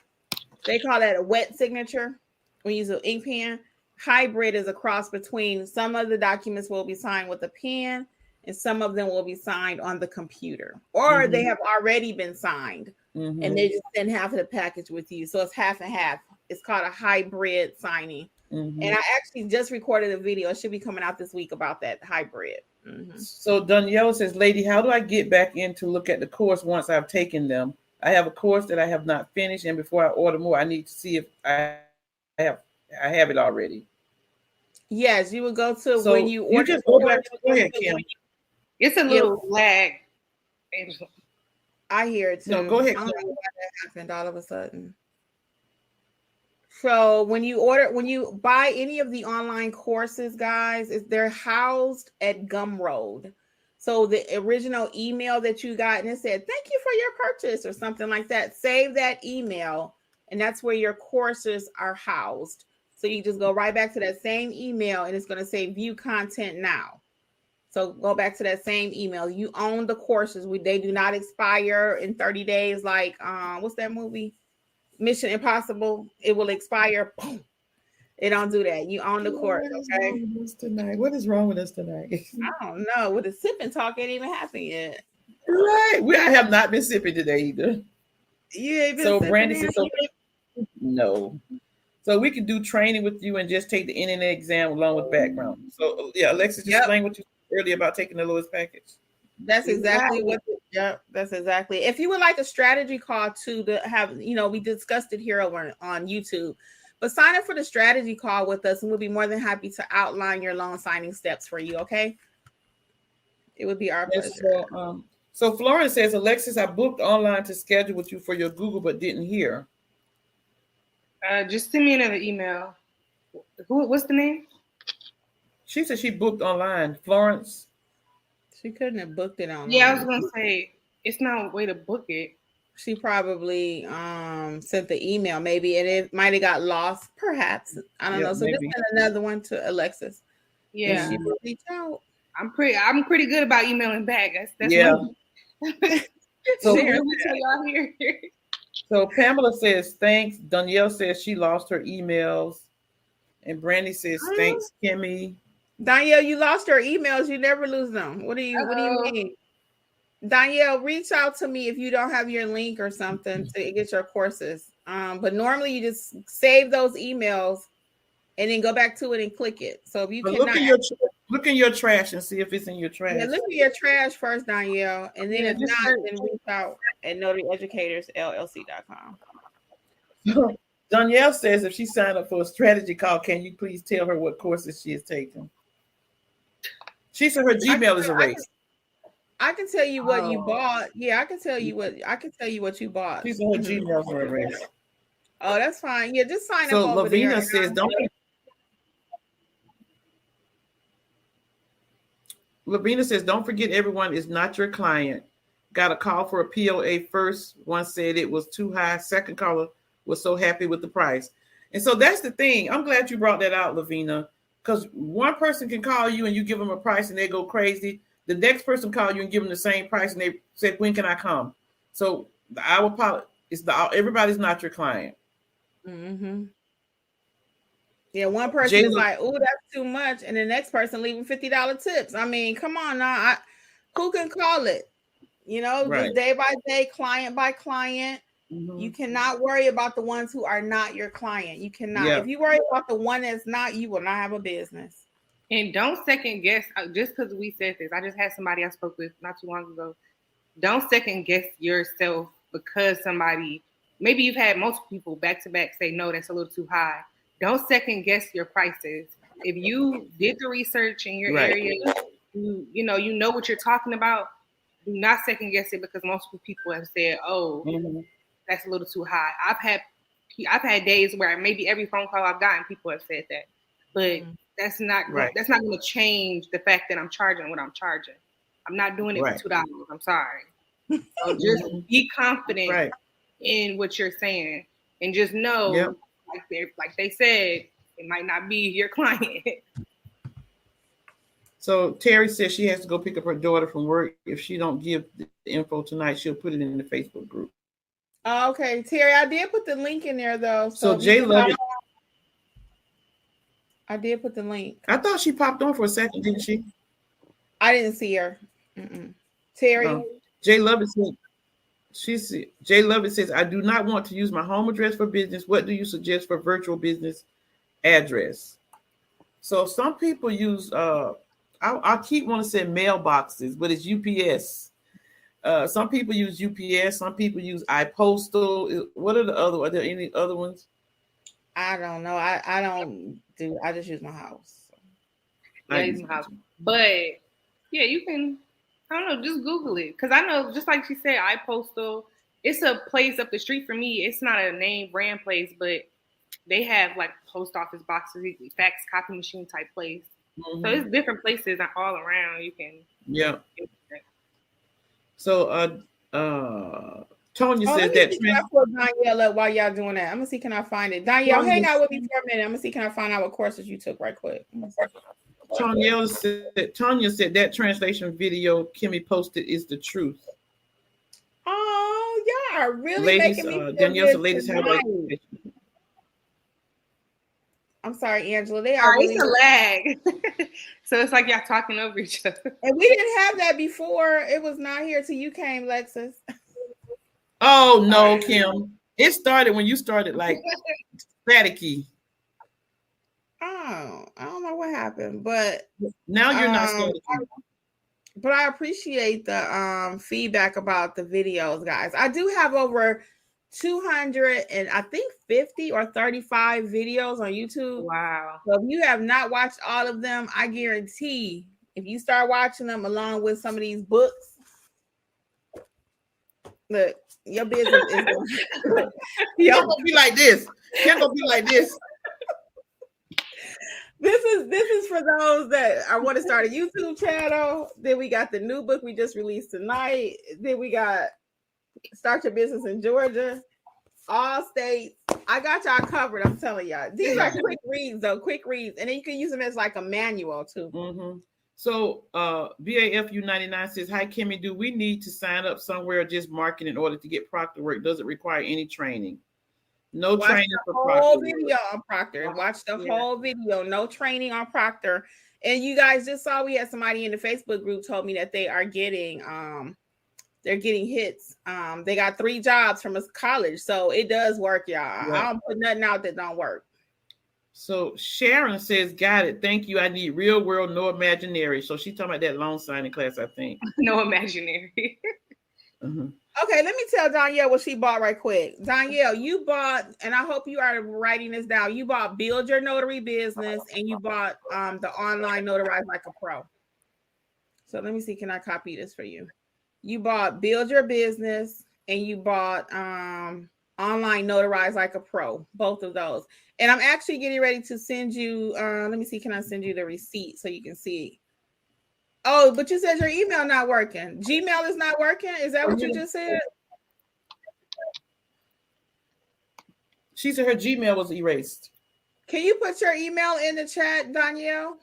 they call that a wet signature. When you use an ink pen, hybrid is a cross between some of the documents will be signed with a pen and some of them will be signed on the computer, or they have already been signed and they just send half of the package with you. So it's half and half. It's called a hybrid signing. And I actually just recorded a video. It should be coming out this week about that hybrid. So Danielle says, lady, how do I get back in to look at the course once I've taken them? I have a course that I have not finished, and before I order more, I need to see if I have it already. Yes, you would go to when you order. Just go back. Go ahead, Kim. It's a little lag. I hear it too. No, go ahead. I don't know why that happened all of a sudden. So when you buy any of the online courses, guys, they're housed at Gumroad. So the original email that you got and it said, thank you for your purchase or something like that, save that email. And that's where your courses are housed. So you just go right back to that same email and it's going to say view content now. So go back to that same email. You own the courses. They do not expire in 30 days. Like, what's that movie? Mission Impossible. It will expire. Boom. It don't do that. You own the course. Okay. What is wrong with us tonight? I don't know. With the sipping talk, ain't even happened yet. Right. I have not been sipping today either. You ain't been so sipping. Brandy says, no. So we can do training with you and just take the internet exam along with background. So yeah, Alexis, just explain what you said earlier about taking the lowest package. That's exactly what. That's exactly. If you would like a strategy call to have, we discussed it here over on YouTube, but sign up for the strategy call with us, and we'll be more than happy to outline your loan signing steps for you. Okay, it would be our pleasure. So Florence says, Alexis, I booked online to schedule with you for your Google, but didn't hear. Just send me another email. What's the name? She said she booked online. Florence. She couldn't have booked it online. Yeah, I was gonna say it's not a way to book it. She probably sent the email, maybe, and it might have got lost, perhaps. I don't know. So maybe. Just send another one to Alexis. Yeah, she will reach out. I'm pretty good about emailing back. That's yeah. So y'all here. So Pamela says thanks. Danielle says she lost her emails, and Brandy says thanks, Kimmy. Danielle, you lost her emails. You never lose them. What do you mean? Danielle, reach out to me if you don't have your link or something to get your courses. But normally you just save those emails and then go back to it and click it. So if you But cannot look in your trash and see if it's in your trash. yeah, look at your trash first, Danielle, and then if not, then reach out at notaryeducatorsllc.com. Danielle says if she signed up for a strategy call, can you please tell her what courses she is taking? She said her Gmail is erased. I can tell you what you bought. Yeah, I can tell you what you bought. She said her Gmails are erased. Oh, that's fine. Yeah, just sign so up over Lavina there. Says, Lavina says, don't forget everyone is not your client. Got a call for a POA first. One said it was too high. Second caller was so happy with the price. And so that's the thing. I'm glad you brought that out, Lavina, because one person can call you and you give them a price and they go crazy. The next person call you and give them the same price and they said, when can I come? So our policy is everybody's not your client. Mm-hmm. Yeah, one person is like, oh, that's too much. And the next person leaving $50 tips. I mean, come on now. Who can call it? You know, just day by day, client by client. Mm-hmm. You cannot worry about the ones who are not your client. You cannot. Yeah. If you worry about the one that's not, you will not have a business. And don't second guess, just because we said this. I just had somebody I spoke with not too long ago. Don't second guess yourself because somebody, maybe you've had multiple people back to back say, no, that's a little too high. Don't second guess your prices. If you did the research in your area, you know what you're talking about. Do not second guess it because multiple people have said, "Oh, that's a little too high." I've had days where maybe every phone call I've gotten, people have said that, but that's not going to change the fact that I'm charging what I'm charging. I'm not doing it for $2. I'm sorry. So just be confident in what you're saying, and just know. Like they said, it might not be your client. So Terry says she has to go pick up her daughter from work. If she don't give the info tonight, she'll put it in the Facebook group. Okay, Terry, I did put the link in there though. So Jay Love, I did put the link. I thought she popped on for a second, didn't she? I didn't see her. Terry. Jay Lovett said, Jay Lovett says, I do not want to use my home address for business. What do you suggest for virtual business address? So some people use, I keep wanting to say mailboxes, but it's UPS. Some people use UPS. Some people use iPostal. What are the other? Are there any other ones? I don't know. I don't do. I just use my house. I use my house. But yeah, you can. I don't know. Just Google it because I know, just like she said, iPostal. It's a place up the street for me. It's not a name brand place, but they have like post office boxes, fax copy machine type place. Mm-hmm. So it's different places all around. You can. Yeah. So Tonya says that. Danielle, while y'all doing that, I'm gonna see can I find it. Danielle, hang out with me for a minute. I'm gonna see can I find out what courses you took right quick. Tonya said that translation video Kimmi posted is the truth. Oh, y'all are really ladies, making me Danielle said ladies have like. I'm sorry, Angela. They are really... It's a lag. So it's like y'all talking over each other. And we didn't have that before. It was not here till you came, Lexus. Oh no, Kim. It started when you started like staticky. Oh, I don't know what happened, but now you're not staticky. But I appreciate the feedback about the videos, guys. I do have over 200 and I think 50 or 35 videos on YouTube. Wow. So if you have not watched all of them, I guarantee if you start watching them along with some of these books, look, your business is y'all gonna be like this. You're gonna be like this. This is for those that I want to start a YouTube channel. Then we got the new book we just released tonight. Then we got Start Your Business in Georgia, all states. I got y'all covered. I'm telling y'all. These are quick reads, though. Quick reads, and then you can use them as like a manual too. Mm-hmm. So BAFU99 says, "Hi Kimmi, do we need to sign up somewhere or just market in order to get Proctor work? Does it require any training?" No Watch training the for whole Proctor. Video on Proctor. Watch the whole video. No training on Proctor. And you guys just saw we had somebody in the Facebook group told me that they are getting they're getting hits. They got 3 jobs from a college, so it does work, y'all. Yeah. I don't put nothing out that don't work. So Sharon says, got it. Thank you. I need real world, no imaginary. So she's talking about that loan signing class, I think. No imaginary. Mm-hmm. Okay, let me tell Danielle what she bought right quick. Danielle, you bought, and I hope you are writing this down. You bought Build Your Notary Business, and you bought the online Notarize Like a Pro. So let me see, can I copy this for you? You bought Build Your Business, and you bought online Notarize Like a Pro, both of those. And I'm actually getting ready to send you, let me see, can I send you the receipt so you can see? Oh, but you said your email not working. Gmail is not working? Is that what you just said? She said her Gmail was erased. Can you put your email in the chat, Danielle?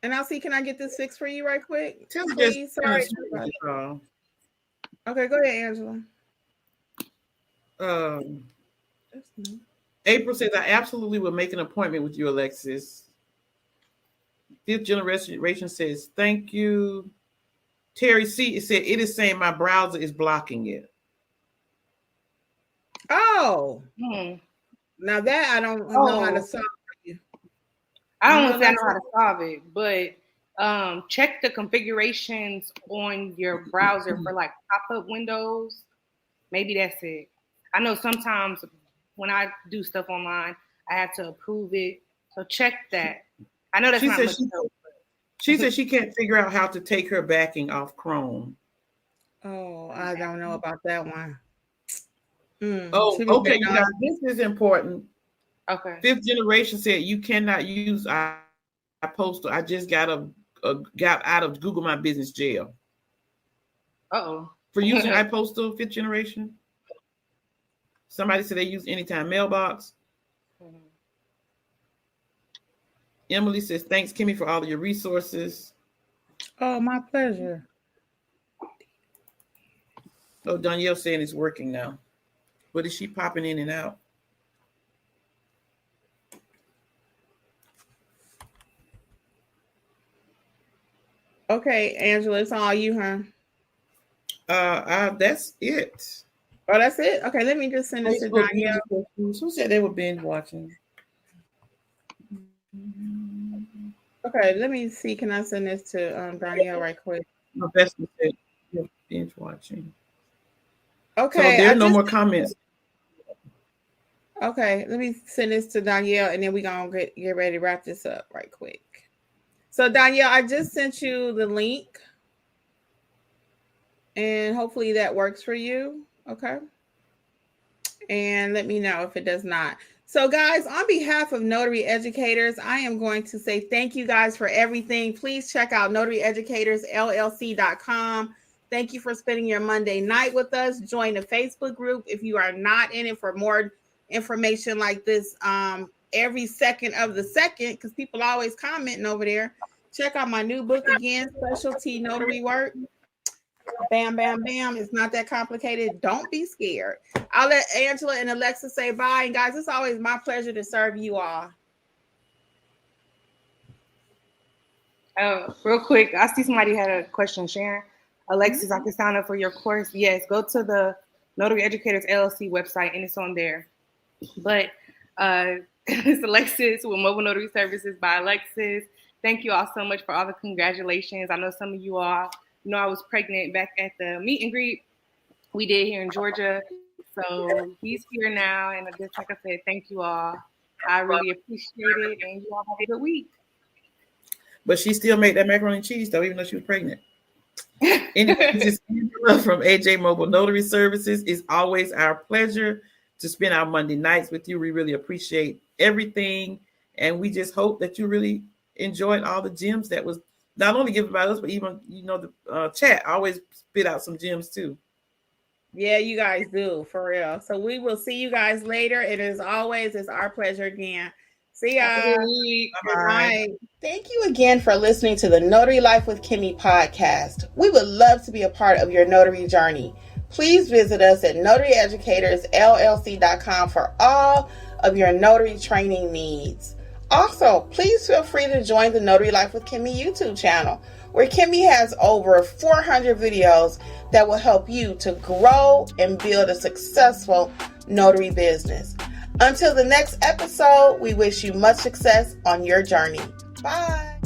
And I'll see, can I get this fixed for you right quick? Please, sorry. Okay, go ahead, Angela. April says, I absolutely will make an appointment with you, Alexis. Fifth Generation says, thank you. Terry C said, it is saying my browser is blocking it. Oh. Now that I don't know how to solve for you. I don't know if I know how to solve it, but check the configurations on your browser for like pop-up windows. Maybe that's it. I know sometimes when I do stuff online, I have to approve it. So check that. I know that's not much help. She said she can't figure out how to take her backing off Chrome. Oh, I don't know about that one. Okay. Now, this is important. Okay. Fifth Generation said you cannot use iPostal. I just got out of Google My Business jail. Uh-oh. For using iPostal, Fifth Generation. Somebody said they use Anytime Mailbox. Mm-hmm. Emily says, thanks, Kimmi, for all of your resources. Oh, my pleasure. Oh, Danielle saying it's working now. But is she popping in and out? Okay, Angela, it's all you, huh? That's it. Oh, that's it? Okay, let me just send this to Danielle. Who said they were binge watching? Okay, let me see. Can I send this to Danielle right quick? No, that's what said binge watching. Okay. So there are no more comments. Okay, let me send this to Danielle, and then we're going to get ready to wrap this up right quick. So, Danielle, I just sent you the link, and hopefully that works for you. Okay. And let me know if it does not. So, guys, on behalf of Notary Educators, I am going to say thank you guys for everything. Please check out notaryeducatorsllc.com. Thank you for spending your Monday night with us. Join the Facebook group if you are not in it for more information like this every second of the second, because people always commenting over there. Check out my new book again, Specialty Notary Work. Bam, bam, bam. It's not that complicated. Don't be scared. I'll let Angela and Alexis say bye. And guys, it's always my pleasure to serve you all. Real quick, I see somebody had a question, Sharon. Alexis, I can sign up for your course. Yes, go to the Notary Educators LLC website, and it's on there. But it's Alexis with Mobile Notary Services by Alexis. Thank you all so much for all the congratulations. I know some of you all know I was pregnant back at the meet and greet we did here in Georgia. So he's here now. And just like I said, thank you all. I really appreciate it. And you all have a good week. But she still made that macaroni and cheese, though, even though she was pregnant. Anyway, this is Angela from AJ Mobile Notary Services. It's always our pleasure to spend our Monday nights with you. We really appreciate everything. And we just hope that you really enjoyed all the gems that was not only given by us, but even, the chat always spit out some gems too. Yeah, you guys do, for real. So we will see you guys later. And as always, it's our pleasure again. See ya. Bye. Thank you again for listening to the Notary Life with Kimmi podcast. We would love to be a part of your notary journey. Please visit us at notaryeducatorsllc.com for all of your notary training needs. Also, please feel free to join the Notary Life with Kimmi YouTube channel, where Kimmi has over 400 videos that will help you to grow and build a successful notary business. Until the next episode, we wish you much success on your journey. Bye.